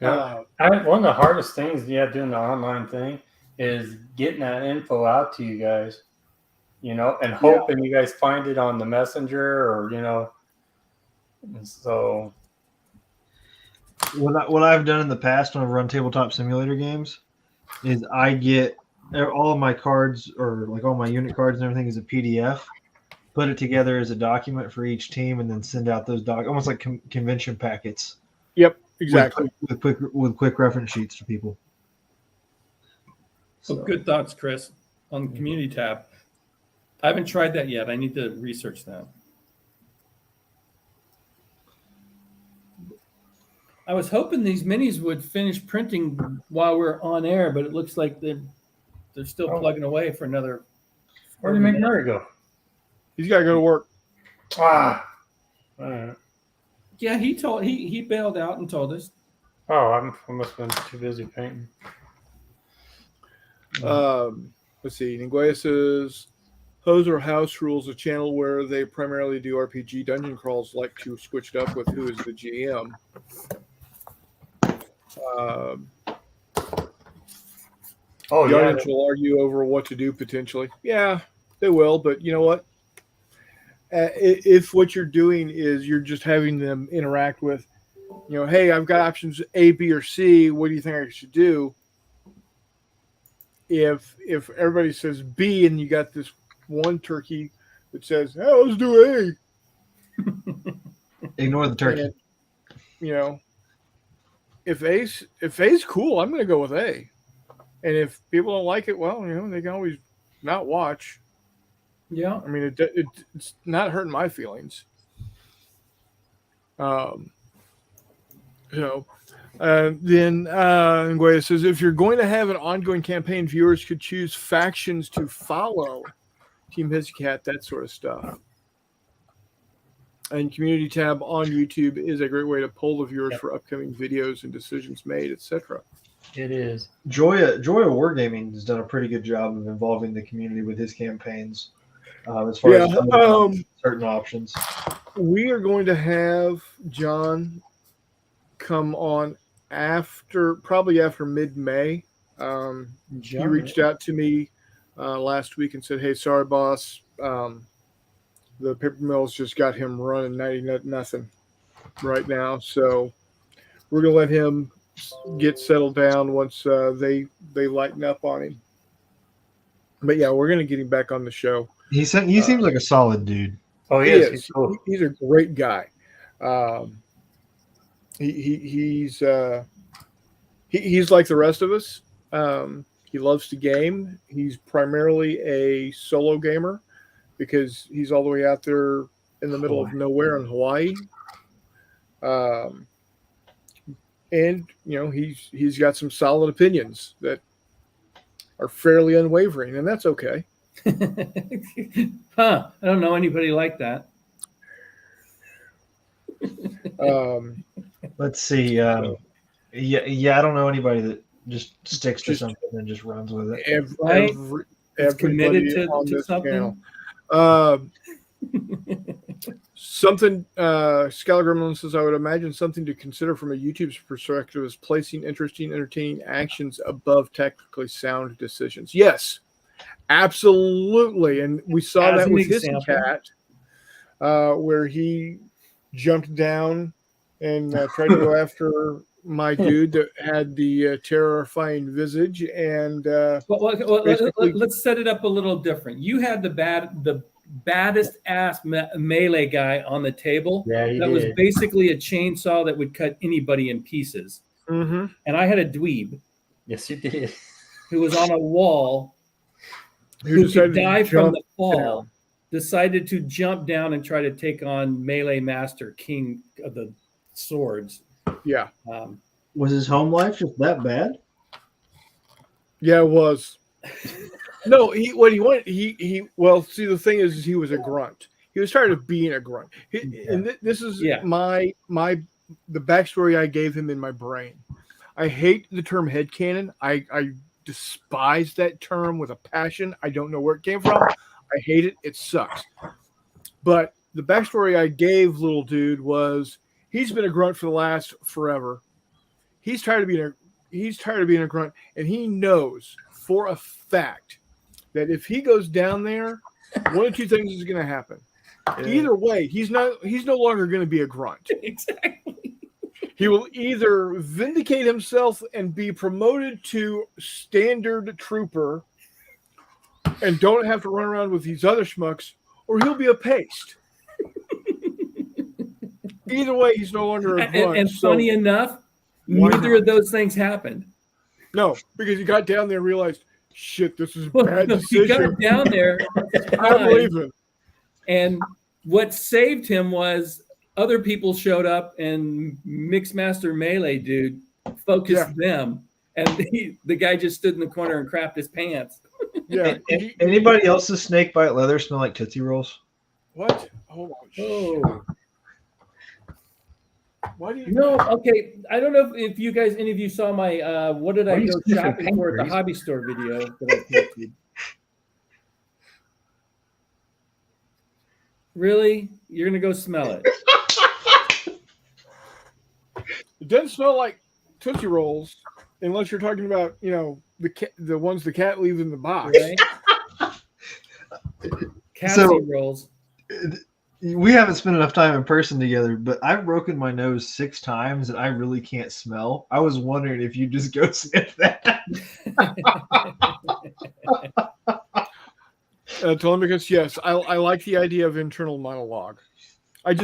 Yeah. One of the hardest things, doing the online thing is getting that info out to you guys, and hoping you guys find it on the messenger or, and so. What I've done in the past when I've run tabletop simulator games is I get all of my cards, or like all my unit cards and everything, is a PDF, put it together as a document for each team, and then send out those almost like convention packets. Yep, exactly. With quick reference sheets to people. So good thoughts, Chris, on the community tab. I haven't tried that yet. I need to research that. I was hoping these minis would finish printing while we're on air, but it looks like they're still plugging away for another. Where did McMurray go? He's got to go to work. All right. Yeah, he bailed out and told us. Oh, I must have been too busy painting. Let's see. Ninguaya says, Hoser House Rules, a channel where they primarily do RPG dungeon crawls, like to switch it up with who is the GM. The audience will argue over what to do potentially. Yeah, they will, but you know what? If what you're doing is you're just having them interact with, hey, I've got options A, B, or C. What do you think I should do? If everybody says B and you got this one turkey that says, oh, let's do A. Ignore the turkey. And, if A's cool, I'm going to go with A. And if people don't like it, well, they can always not watch. Yeah. I mean, it's not hurting my feelings. Then Nguyen says, if you're going to have an ongoing campaign, viewers could choose factions to follow. Team Hizzycat, that sort of stuff. And community tab on YouTube is a great way to poll the viewers for upcoming videos and decisions made, etc. It is. Joya Wargaming has done a pretty good job of involving the community with his campaigns, as far as certain options. We are going to have John come on probably after mid-May. He reached out to me last week and said, hey, sorry, boss. The paper mills just got him running 90-0 right now. So we're going to let him get settled down once they lighten up on him. But yeah, we're going to get him back on the show. He seems like a solid dude. Oh, he is. He's a great guy. He's he's like the rest of us. He loves to game. He's primarily a solo gamer because he's all the way out there in the middle of nowhere in Hawaii. And he's got some solid opinions that are fairly unwavering, and that's okay. Huh? I don't know anybody like that. Let's see. Yeah, I don't know anybody that just sticks to something and just runs with it. Right? Everybody committed to this something. channel. Something Skylar Gremlin says, I would imagine something to consider from a YouTube's perspective is placing interesting, entertaining actions above technically sound decisions. Yes, absolutely. And we saw As that an with his example. cat, where he jumped down and tried to go after my dude that had the terrifying visage. And let's set it up a little different. You had the baddest ass melee guy on the table. Yeah, he that did. was basically a chainsaw that would cut anybody in pieces. mm-hmm. And I had a dweeb Yes, you did. who was on a wall Who who decided could to die from jump the fall. down. Decided to jump down and try to take on Melee Master, King of the Swords. Yeah. Was his home life just that bad? Yeah, it was. No, what he wanted, well, see, the thing is he was a grunt. He was tired of being a grunt. And this is Yeah. the backstory I gave him in my brain. I hate the term headcanon. I despise that term with a passion. I don't know where it came from. I hate it. It sucks. But the backstory I gave little dude was he's been a grunt for the last forever. He's tired of being a grunt, and he knows for a fact that if he goes down there, one of two things is going to happen. Either way, he's no longer going to be a grunt. Exactly. He will either vindicate himself and be promoted to standard trooper and don't have to run around with these other schmucks, or he'll be a paste. Either way, he's no longer a grunt. And funny enough, why neither not? of those things happened. No, because he got down there and realized, shit, this is a Well, bad no, he got decision. down there, I'm leaving. and what saved him was other people showed up, and Mixmaster Melee dude focused them, and the guy just stood in the corner and crapped his pants. Yeah. Anybody else's snake bite leather smell like Tootsie Rolls? What? Hold on. Oh. Why do you? No, okay. I don't know if you guys, any of you saw my what did Why I are you go sniffing shopping for at the pancreas? hobby store video that I posted. Really? You're gonna go smell it? It doesn't smell like Tootsie Rolls unless you're talking about, the ones the cat leaves in the box. Right? Catsy rolls. We haven't spent enough time in person together, but I've broken my nose 6 times and I really can't smell. I was wondering if you just go sniff that. Telemachus, yes, I like the idea of internal monologue. I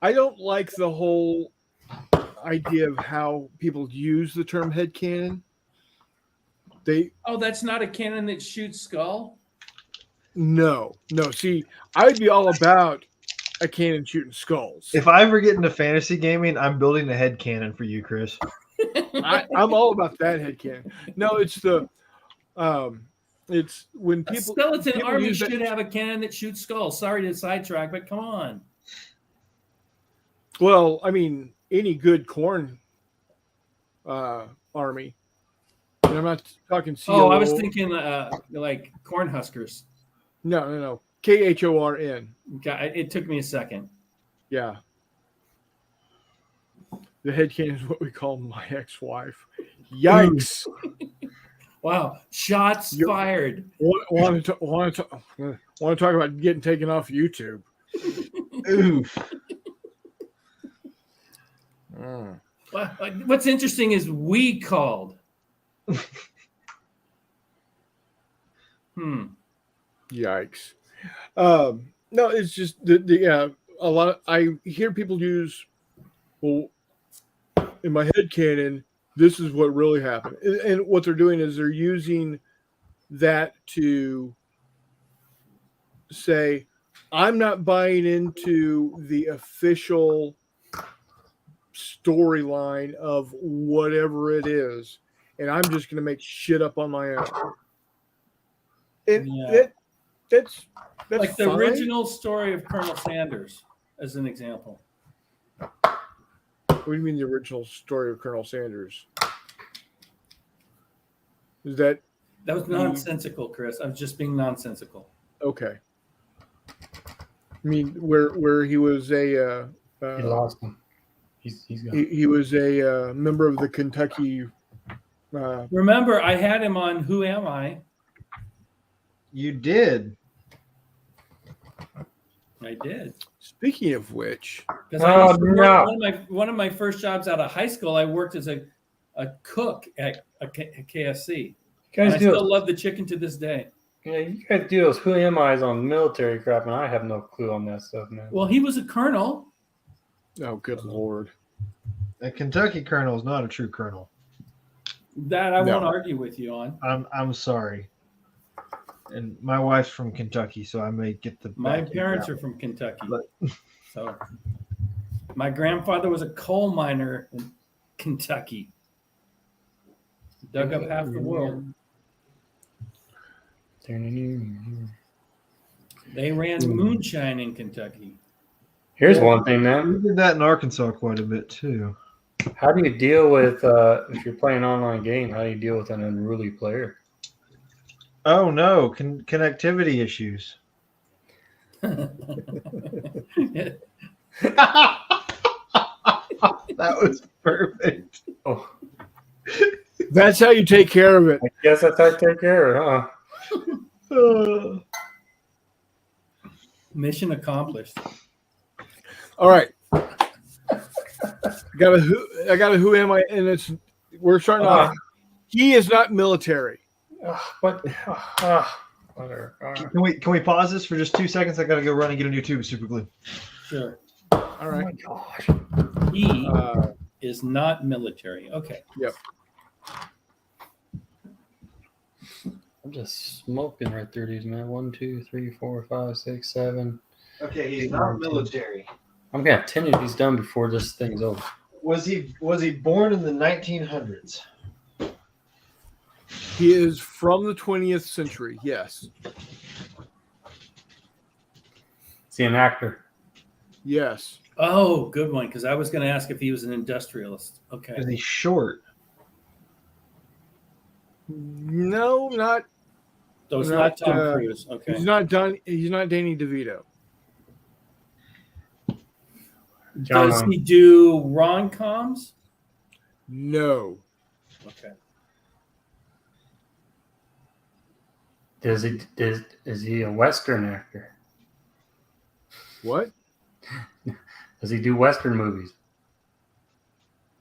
don't like the whole idea of how people use the term headcanon. Oh, that's not a cannon that shoots skull? No. See, I would be all about a cannon shooting skulls. If I ever get into fantasy gaming, I'm building a head cannon for you, Chris. I'm all about that headcanon. No, it's when A people skeleton people army use that- should have a cannon that shoots skulls. Sorry to sidetrack, but come on. Well, I mean, any good corn army. And I'm not talking CLO. Oh, I was thinking like corn huskers. No. KHORN. It took me a second. Yeah. The headcanon is what we call my ex-wife. Yikes. Wow, shots fired. Want to talk about getting taken off YouTube. Oof. What's interesting is we called. Yikes. No, it's just a lot of, I hear people use, well, in my head canon, this is what really happened. And what they're doing is they're using that to say, I'm not buying into the official storyline of whatever it is, and I'm just going to make shit up on my own. And Yeah. that's like the fine. original story of Colonel Sanders, as an example. What do you mean the original story of Colonel Sanders? Is that That was nonsensical, Chris. I was just being nonsensical. okay? I mean, where he was a He lost him. He's gone. he was a member of the Kentucky. Remember, I had him on Who Am I? You did. I did. Speaking of which, Because Oh, no. one of my first jobs out of high school, I worked as a cook at KFC. You And guys I do still love the chicken to this day. Yeah, you guys do those who am I's on military crap, and I have no clue on that stuff, man. Well, he was a colonel. oh good lord, A Kentucky colonel is not a true colonel. That I No. won't argue with you on. I'm sorry. And my wife's from Kentucky, so I may get the. My back you parents out. are from Kentucky. But- So my grandfather was a coal miner in Kentucky. Dug up half the world. They ran moonshine in Kentucky. Here's one thing, man. We did that in Arkansas quite a bit too. How do you deal with if you're playing an online game? How do you deal with an unruly player? Oh no, connectivity issues. That was perfect. Oh, that's how you take care of it. I guess that's how I take care of it, huh? Mission accomplished. All right, I got a who am I? And we're starting off. He is not military. But whatever. Can we pause this for just 2 seconds? I gotta go run and get a new tube super glue. Sure. All Oh right. my gosh. He Uh, is not military. Okay. I'm just smoking right through these, man. 1, 2, 3, 4, 5, 6, 7. Okay, he's not military. I'm gonna have 10 of these done before this thing's over. Was he born in the 1900s? he is from the 20th century. Yes. Is he an actor? Yes. Oh, good one. Because I was going to ask if he was an industrialist. Okay. Is he short? No, not. So it's not, not Tom uh, Cruise. Okay. He's not done. He's not Danny DeVito. Does he do rom-coms? No. Okay. Is he a Western actor? What? Does he do Western movies?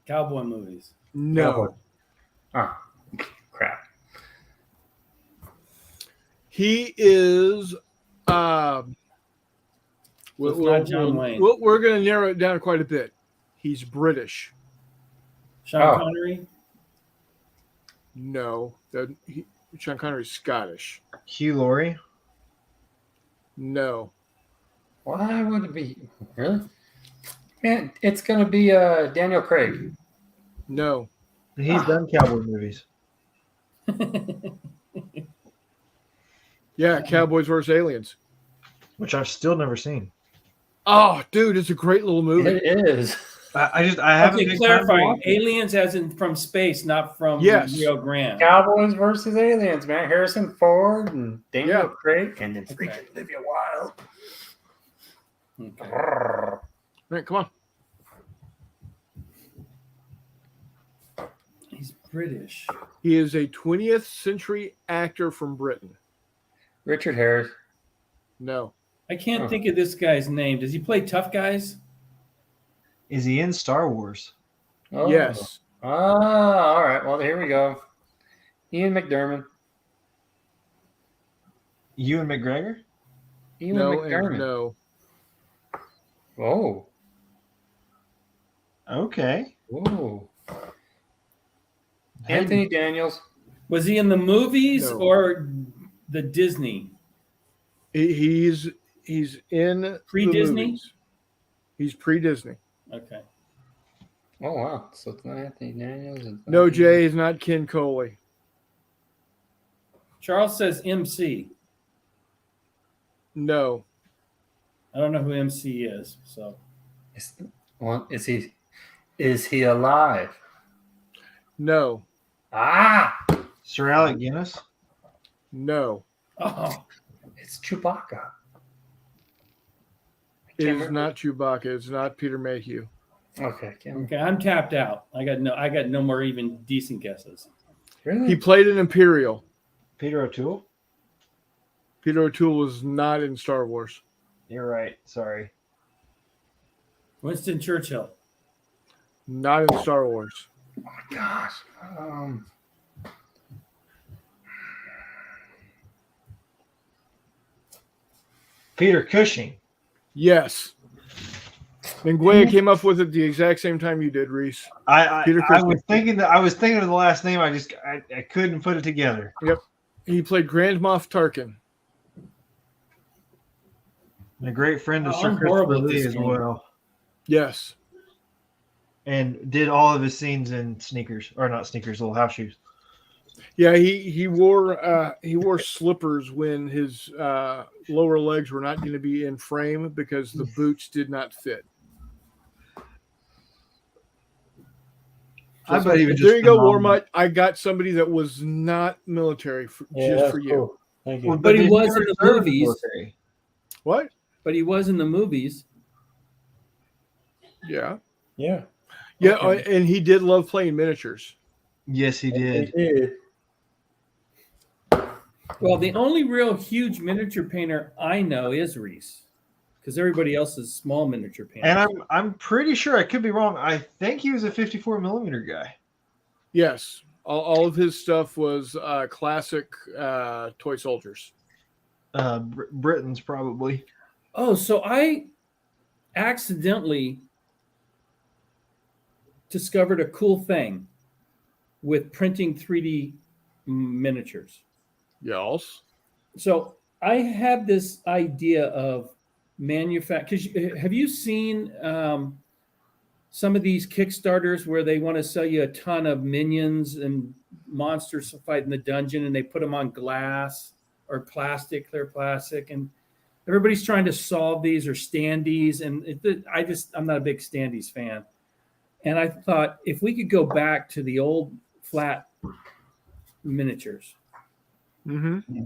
Cowboy movies. No. Oh, crap. He is. It's not John Wayne. We're going to narrow it down quite a bit. He's British. Sean Oh. Connery. No. Sean Connery's Scottish. Hugh Laurie? No. Why would it be? Really? Man, it's going to be Daniel Craig. No. He's done cowboy movies. Yeah, Cowboys versus Aliens. Which I've still never seen. Oh, dude, it's a great little movie. It is. I haven't Okay, been clarifying. Aliens as in from space, not from Yes. Rio Grande. Cowboys versus Aliens, man. Harrison Ford and Daniel Yeah. Craig and then Okay. freaking Olivia Wilde. Okay. Right, come on. He's British. He is a 20th century actor from Britain. Richard Harris. No. I can't Huh. think of this guy's name. Does he play Tough Guys? Is he in Star Wars? Oh. Yes. Ah, all right. Well, here we go. Ian McDermott. Ewan McGregor? Ian No. McDermott. And no. Oh. Okay. Whoa. Anthony Daniels. Was he in the movies No. or the Disney? He's in Pre-Disney? the movies. He's pre-Disney. Okay. Oh wow! So it's not Anthony Daniels. It's No, not- Jay is not Ken Coley. Charles says MC. No. I don't know who MC is. So Is he alive? No. Ah, Sir Alec Guinness. No. oh, it's Chewbacca. I It can't is remember. not Chewbacca. It's not Peter Mayhew. Okay, can't okay. I'm tapped out. I got no more even decent guesses. really? He played an Imperial. Peter O'Toole. Peter O'Toole was not in Star Wars. You're right. Sorry. Winston Churchill. Not in Star Wars. Oh my gosh. Peter Cushing. Yes. Nguyen came up with it the exact same time you did, Reese. Peter I Cushing. was thinking of the last name. I couldn't put it together. He played Grand Moff Tarkin. And a great friend of Oh, Sir I'm Christopher horrible at Lee this as game. well, Yes. and did all of his scenes in sneakers, or not sneakers, little house shoes. Yeah, he wore slippers when his lower legs were not going to be in frame because the boots did not fit. I bet he was There just you go, phenomenal. Warmut. I got somebody that was not military just for you. Thank Well, But he did was never in the serve movies. military. What? But he was in the movies. Yeah. Yeah. Yeah, Okay. and he did love playing miniatures. Yes, he did. Well, the only real huge miniature painter I know is Reese, because everybody else is small miniature painters. And I'm pretty sure, I could be wrong. I think he was a 54 millimeter guy. Yes. All of his stuff was classic toy soldiers. Britain's probably. Oh, so I accidentally discovered a cool thing with printing 3D miniatures. Yes. So I have this idea of because have you seen some of these Kickstarters where they want to sell you a ton of minions and monsters to fight in the dungeon, and they put them on glass or plastic, clear plastic, and everybody's trying to solve these or standees, and I'm not a big standees fan. And I thought if we could go back to the old flat miniatures. Mm-hmm.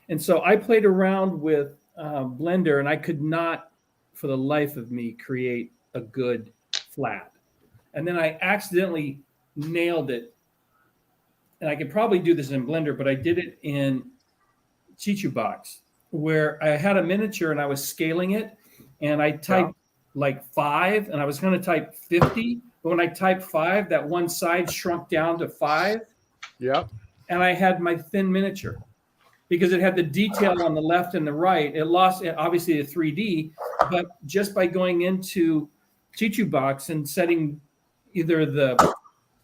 And so I played around with Blender, and I could not, for the life of me, create a good flat. And then I accidentally nailed it. And I could probably do this in Blender, but I did it in Chichubox, where I had a miniature and I was scaling it, and I typed like 5, and I was going to type 50. But when I typed 5, that one side shrunk down to 5. Yep. And I had my thin miniature because it had the detail on the left and the right. It lost obviously the 3D, but just by going into Chichubox and setting either the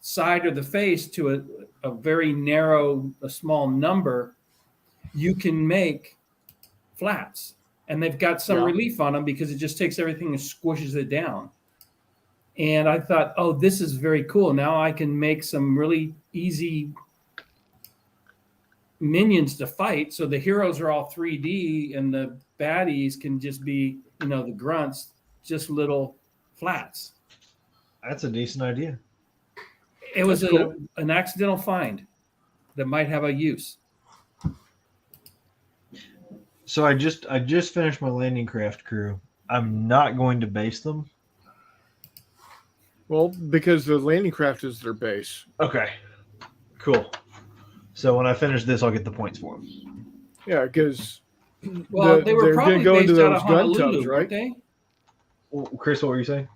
side or the face to a very narrow, a small number, you can make flats. And they've got some relief on them because it just takes everything and squishes it down. And I thought, oh, this is very cool. Now I can make some really easy minions to fight. So the heroes are all 3D and the baddies can just be, the grunts, just little flats. That's a decent idea. It was That's cool. an accidental find that might have a use. So I just finished my landing craft crew. I'm not going to base them. Well, because the landing craft is their base. Okay. Cool. So when I finish this, I'll get the points for them. Yeah, because Well, they were they're probably gonna go into based out those of gun Honolulu, tubs, weren't right? they? Well, Chris, what were you saying?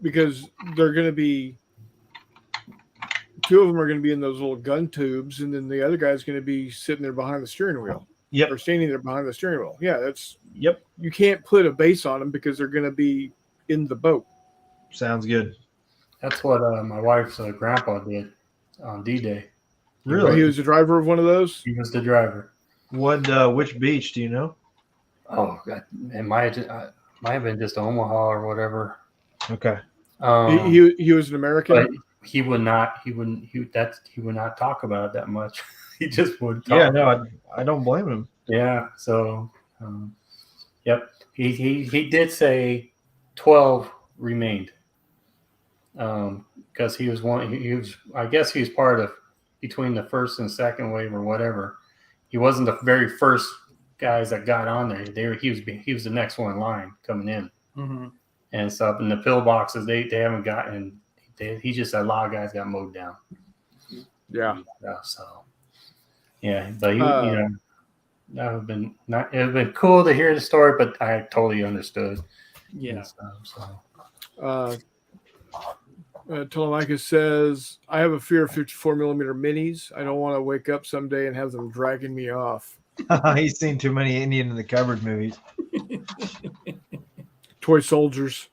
Because they're going to be 2 of them are going to be in those little gun tubes, and then the other guy's going to be sitting there behind the steering wheel. Yep. Or standing there behind the steering wheel. Yeah, that's Yep. you can't put a base on them because they're going to be in the boat. Sounds good. That's what my wife's grandpa did on D-Day. Really? He was the driver of one of those. He was the driver. What? Which beach do you know? Oh, God. It might have been just Omaha or whatever. Okay. He was an American. But he would not talk about it that much. He just would talk. Yeah, no, I don't blame him. Yeah. So, yep. He did say 12 remained. Because he was one. He was. I guess he was part of between the first and second wave or whatever. He wasn't the very first guys that got on there. He was the next one in line coming in. Mm-hmm. And stuff. In the pillboxes, they haven't gotten. He just said a lot of guys got mowed down. Yeah. So, yeah, but that would have been not. It would have been cool to hear the story, but I totally understood. Yeah. And stuff, so. Telemachus says, I have a fear of 54 millimeter minis. I don't want to wake up someday and have them dragging me off. He's seen too many Indian in the Cupboard movies. Toy soldiers.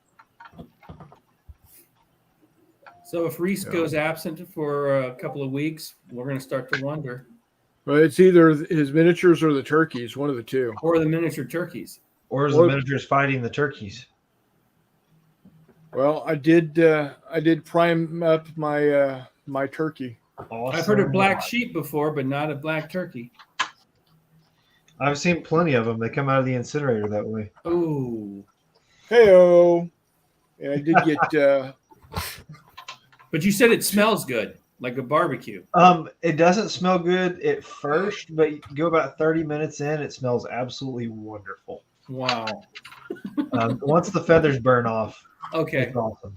So if Reese goes absent for a couple of weeks, we're going to start to wonder. Well, it's either his miniatures or the turkeys, one of the two. Or the miniature turkeys. Or is the miniatures fighting the turkeys? Well, I did prime up my my turkey. Awesome. I've heard of black sheep before, but not a black turkey. I've seen plenty of them. They come out of the incinerator that way. Oh. Hey-o. And I did get But you said it smells good, like a barbecue. It doesn't smell good at first, but you go about 30 minutes in, it smells absolutely wonderful. Wow. Once the feathers burn off, Okay. it's awesome.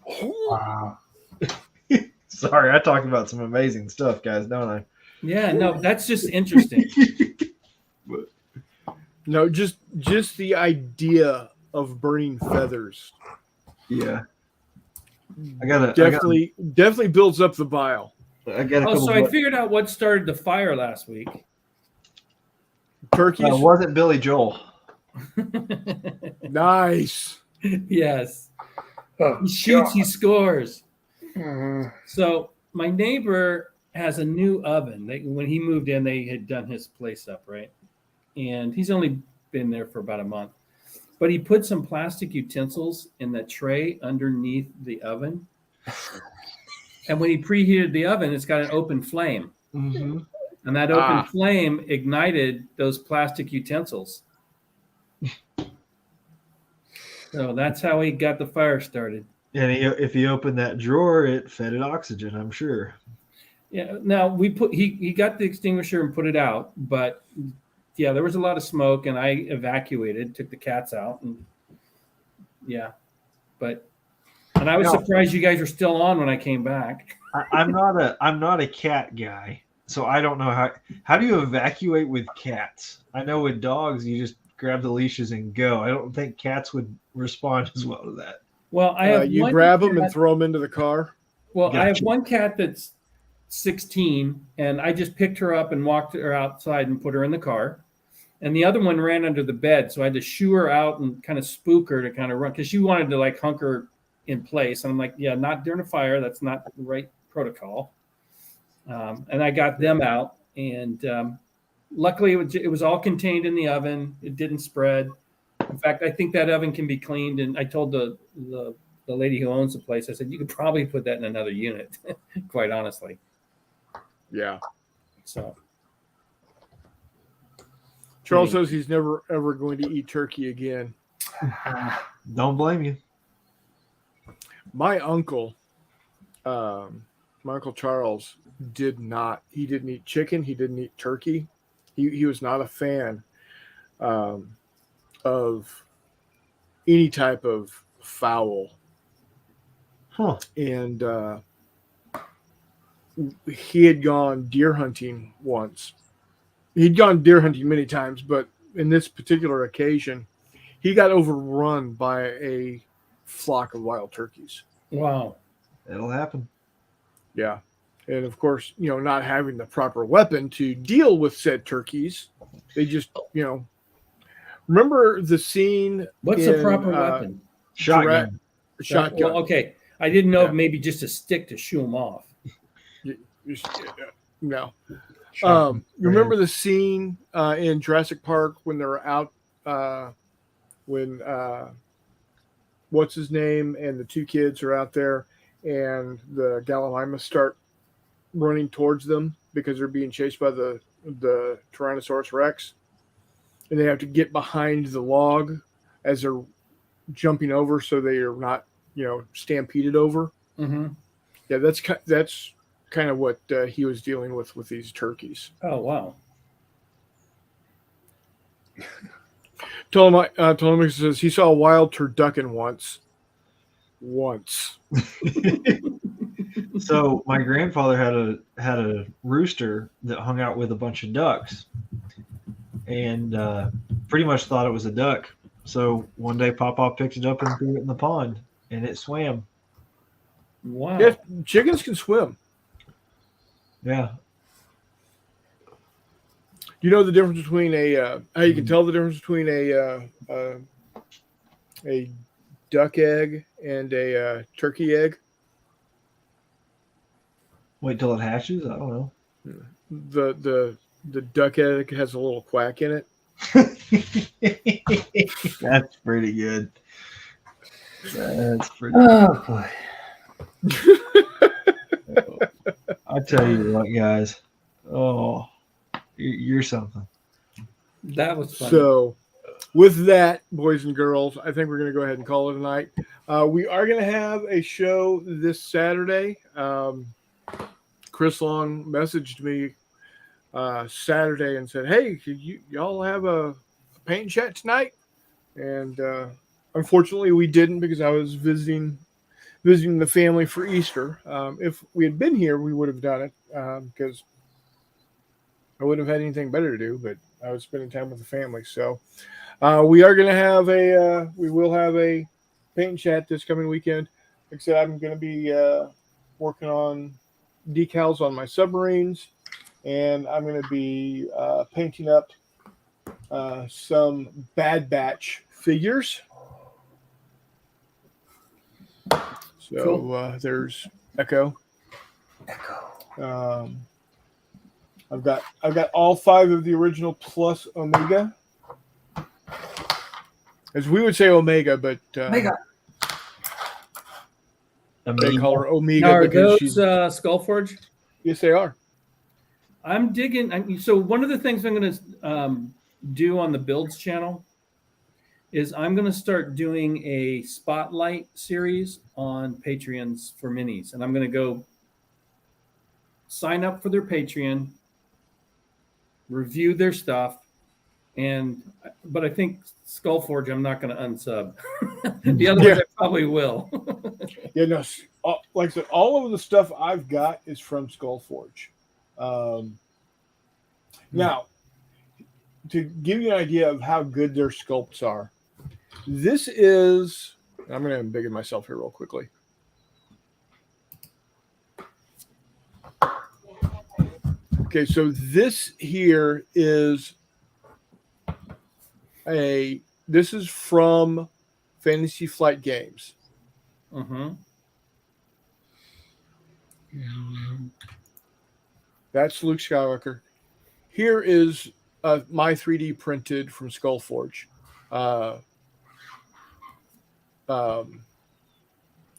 Wow. Sorry, I talk about some amazing stuff, guys, don't I? Yeah, no, that's just interesting. no, just the idea of burning feathers Yeah. I gotta definitely builds up the bile. I got a Oh, couple. so I figured out what started the fire last week. Turkeys. wasn't Billy Joel. Nice. Yes. Oh, He shoots, he scores. Mhm. So my neighbor has a new oven. When he moved in, they had done his place up, right? And he's only been there for about a month. But he put some plastic utensils in the tray underneath the oven. And when he preheated the oven, it's got an open flame. Mm-hmm. And that open flame ignited those plastic utensils. So that's how he got the fire started. And if he opened that drawer, it fed it oxygen, I'm sure. Yeah. Now he got the extinguisher and put it out, but yeah, there was a lot of smoke, and I evacuated, took the cats out, and yeah, and I was surprised you guys were still on when I came back. I'm not a cat guy, so I don't know how do you evacuate with cats? I know with dogs you just grab the leashes and go. I don't think cats would respond as well to that. Well, I have you one grab them cat- and throw them into the car. Well, I have Gotcha. one cat that's 16, and I just picked her up and walked her outside and put her in the car. And the other one ran under the bed, so I had to shoo her out and kind of spook her to kind of run because she wanted to like hunker in place. And I'm like, yeah, not during a fire. That's not the right protocol. And I got them out, and luckily it was all contained in the oven. It didn't spread. In fact, I think that oven can be cleaned. And I told the lady who owns the place, I said, you could probably put that in another unit, quite honestly. Yeah. So Charles says he's never ever going to eat turkey again. Don't blame you. My uncle Charles didn't eat chicken. He didn't eat turkey. He was not a fan of any type of fowl. Huh. And he had gone deer hunting once. He'd gone deer hunting many times, but in this particular occasion, he got overrun by a flock of wild turkeys. wow. It'll happen. Yeah. And of course, not having the proper weapon to deal with said turkeys, they just, remember the scene? What's the in, proper weapon? Shotgun. shotgun. Well, okay. I didn't know Yeah. maybe just a stick to shoo them off. No. Shotgun You remember the scene in Jurassic Park when they're out when what's his name and the two kids are out there and the Gallimimus start running towards them because they're being chased by the Tyrannosaurus Rex, and they have to get behind the log as they're jumping over so they are not, stampeded over. Mm-hmm. Yeah, that's kind of what he was dealing with these turkeys. Oh, wow. Ptolemy says he saw a wild turducken once. So my grandfather had a rooster that hung out with a bunch of ducks, and pretty much thought it was a duck. So one day, Papa picked it up and threw it in the pond, and it swam. Wow. Yeah, chickens can swim. Yeah, You know the difference between how you can tell the difference between a duck egg and a turkey egg? wait till it hatches. I don't know. The duck egg has a little quack in it. That's pretty good. That's pretty. Oh boy. I tell you what, guys. Oh, you're something. That was fun. So, with that, boys and girls, I think we're going to go ahead and call it a night. We are going to have a show this Saturday. Chris Long messaged me Saturday and said, "Hey, could y'all have a paint chat tonight?" And unfortunately, we didn't because I was visiting the family for Easter. If we had been here, we would have done it because I wouldn't have had anything better to do. But I was spending time with the family, so we are going to have we will have a paint chat this coming weekend. Like I said, I'm going to be working on decals on my submarines, and I'm going to be painting up some Bad Batch figures. So Cool. There's Echo. I've got all 5 of the original plus Omega, as we would say Omega, but Omega. they call her Omega Now, are because those she's Skullforge? yes, they are. I'm digging. So one of the things I'm going to do on the Builds channel is I'm going to start doing a spotlight series on Patreons for minis, and I'm going to go sign up for their Patreon, review their stuff, but I think Skullforge I'm not going to unsub. The other ones I probably will. Yeah, no, like I said, all of the stuff I've got is from Skullforge. Now, to give you an idea of how good their sculpts are, this is, I'm going to embiggen myself here real quickly. Okay, so this here is this is from Fantasy Flight Games. Mm-hmm. That's Luke Skywalker. Here is my 3D printed from Skullforge.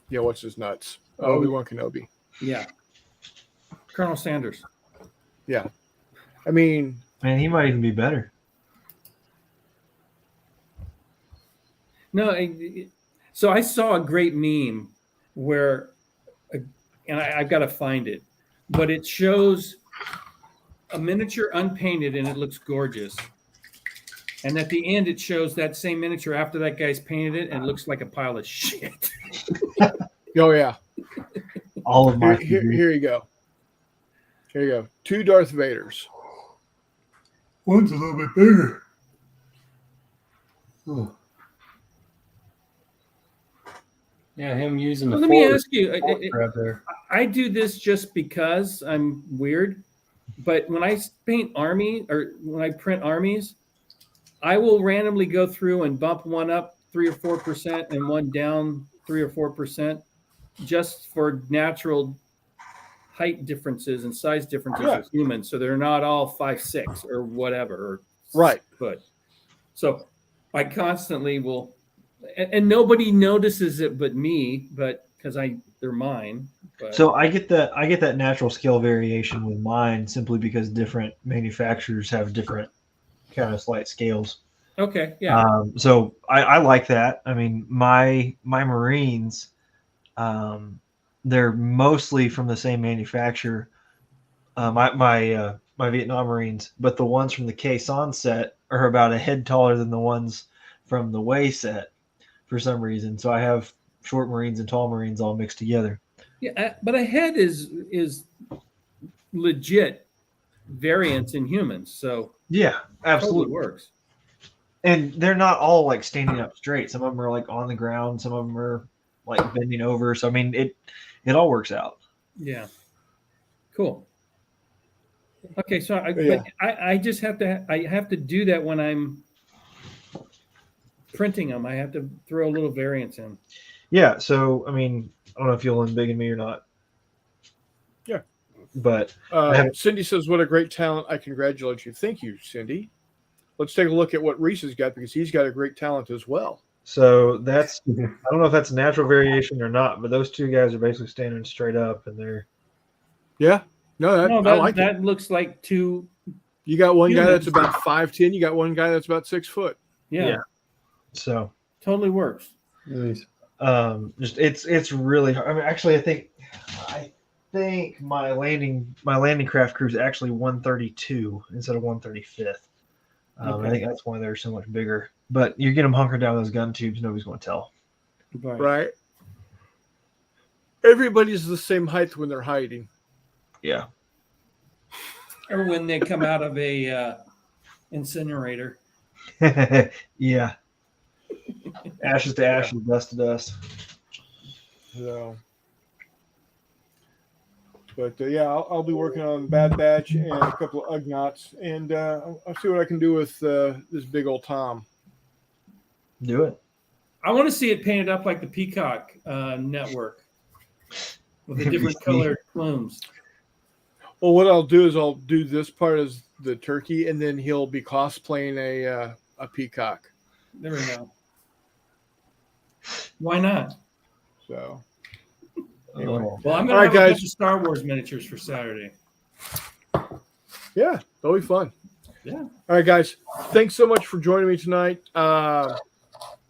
Yeah, what's his nuts? Obi-Wan Kenobi. Yeah. Colonel Sanders. Yeah. I mean, Man, he might even be better. No, so I saw a great meme where, and I've got to find it, but it shows a miniature unpainted and it looks gorgeous. And at the end, it shows that same miniature after that guy's painted it and it looks like a pile of shit. oh yeah. All of my Here you go. Here you go. 2 Darth Vaders. One's a little bit bigger. Oh. Yeah, him using the Well, let me force ask you, right there. I do this just because I'm weird, but when I paint army or when I print armies, I will randomly go through and bump one up 3 or 4% and one down 3 or 4% just for natural height differences and size differences Yeah. with humans. So they're not all 5'6" or whatever, or Right. 6 foot. So I constantly will, and nobody notices it but me, but because they're mine. But So I get that natural scale variation with mine simply because different manufacturers have different kind of slight scales. okay, yeah, So I like that. I mean, my Marines, they're mostly from the same manufacturer. My Vietnam Marines, but the ones from the Quezon set are about a head taller than the ones from the Way set for some reason. So I have short Marines and tall Marines all mixed together. yeah. But a head is legit variance in humans, so Yeah, absolutely. totally works. And they're not all like standing up straight. Some of them are like on the ground. Some of them are like bending over. So I mean, it all works out. Yeah, cool. Okay, so Yeah. I just have to do that when I'm printing them. I have to throw a little variance in. Yeah. So I mean, I don't know if you'll unbiggen me or not. Yeah. But I haven't- Cindy says, "What a great talent! I congratulate you." Thank you, Cindy. Let's take a look at what Reese has got because he's got a great talent as well. so that's I don't know if that's natural variation or not, but those two guys are basically standing straight up, and they're Yeah. No, No, I like it. that looks like two. You got one guy that's humans. about 5'10". You got one guy that's about 6 foot. Yeah, Yeah. so. totally works. Just it's really hard. I mean, actually, I think my landing craft crew is actually 132 instead of 135th. Okay. I think that's why they're so much bigger. But you get them hunkered down with those gun tubes, nobody's going to tell. Right. Right. Everybody's the same height when they're hiding. Yeah. Or when they come out of a incinerator. Yeah. Ashes to ashes, dust to dust. So, but yeah, I'll be working on Bad Batch and a couple of Ugnaughts, and I'll see what I can do with this big old Tom. Do it. I want to see it painted up like the Peacock network with the different colored plumes. Well, what I'll do is I'll do this part as the turkey, and then he'll be cosplaying a peacock. There we go. Why not? So, anyway. Oh. Well, I'm All going right, to have a guys. bunch of Star Wars miniatures for Saturday. Yeah, that'll be fun. Yeah. All right, guys. Thanks so much for joining me tonight.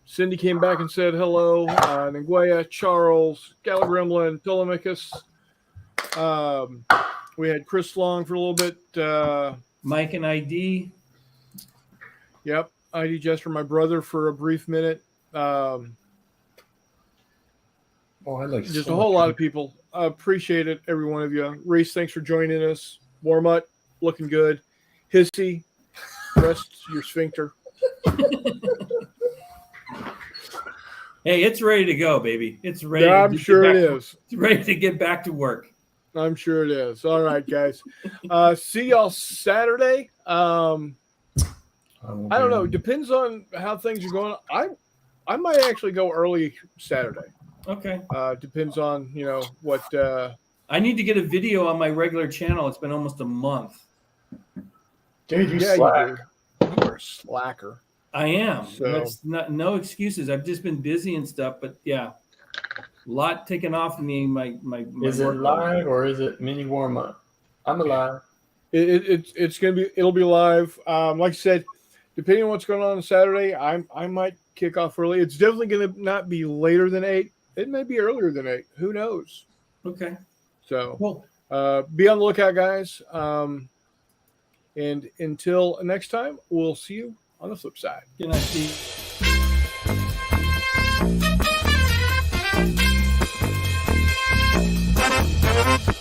Cindy came back and said hello. Nguyen, Charles, Galagremlin, Telemachus. We had Chris Long for a little bit. Mike and ID. Yep. ID Jester, my brother, for a brief minute. I like Just a whole lot of people. I appreciate it, every one of you. Reese, thanks for joining us. Warmut, looking good. Hissy, rest your sphincter. Hey, it's ready to go, baby. It's ready. Yeah, I'm sure it is. It's ready to get back to work. I'm sure it is. All right, guys. See y'all Saturday. I don't know. Depends on how things are going. I might actually go early Saturday. Okay. Depends on what. I need to get a video on my regular channel. It's been almost a month. Dude, you Yeah, slack. you do. You are a slacker. I am. So- That's no excuses. I've just been busy and stuff, but yeah, a lot taken off of me. My Is it workload. live or is it mini warm up? I'm alive. It's gonna be. It'll be live. Like I said, depending on what's going on Saturday, I might kick off early. It's definitely gonna not be later than 8. It may be earlier than 8. Who knows? Okay. So. Cool. Be on the lookout, guys. And until next time, we'll see you on the flip side. Good night, Steve.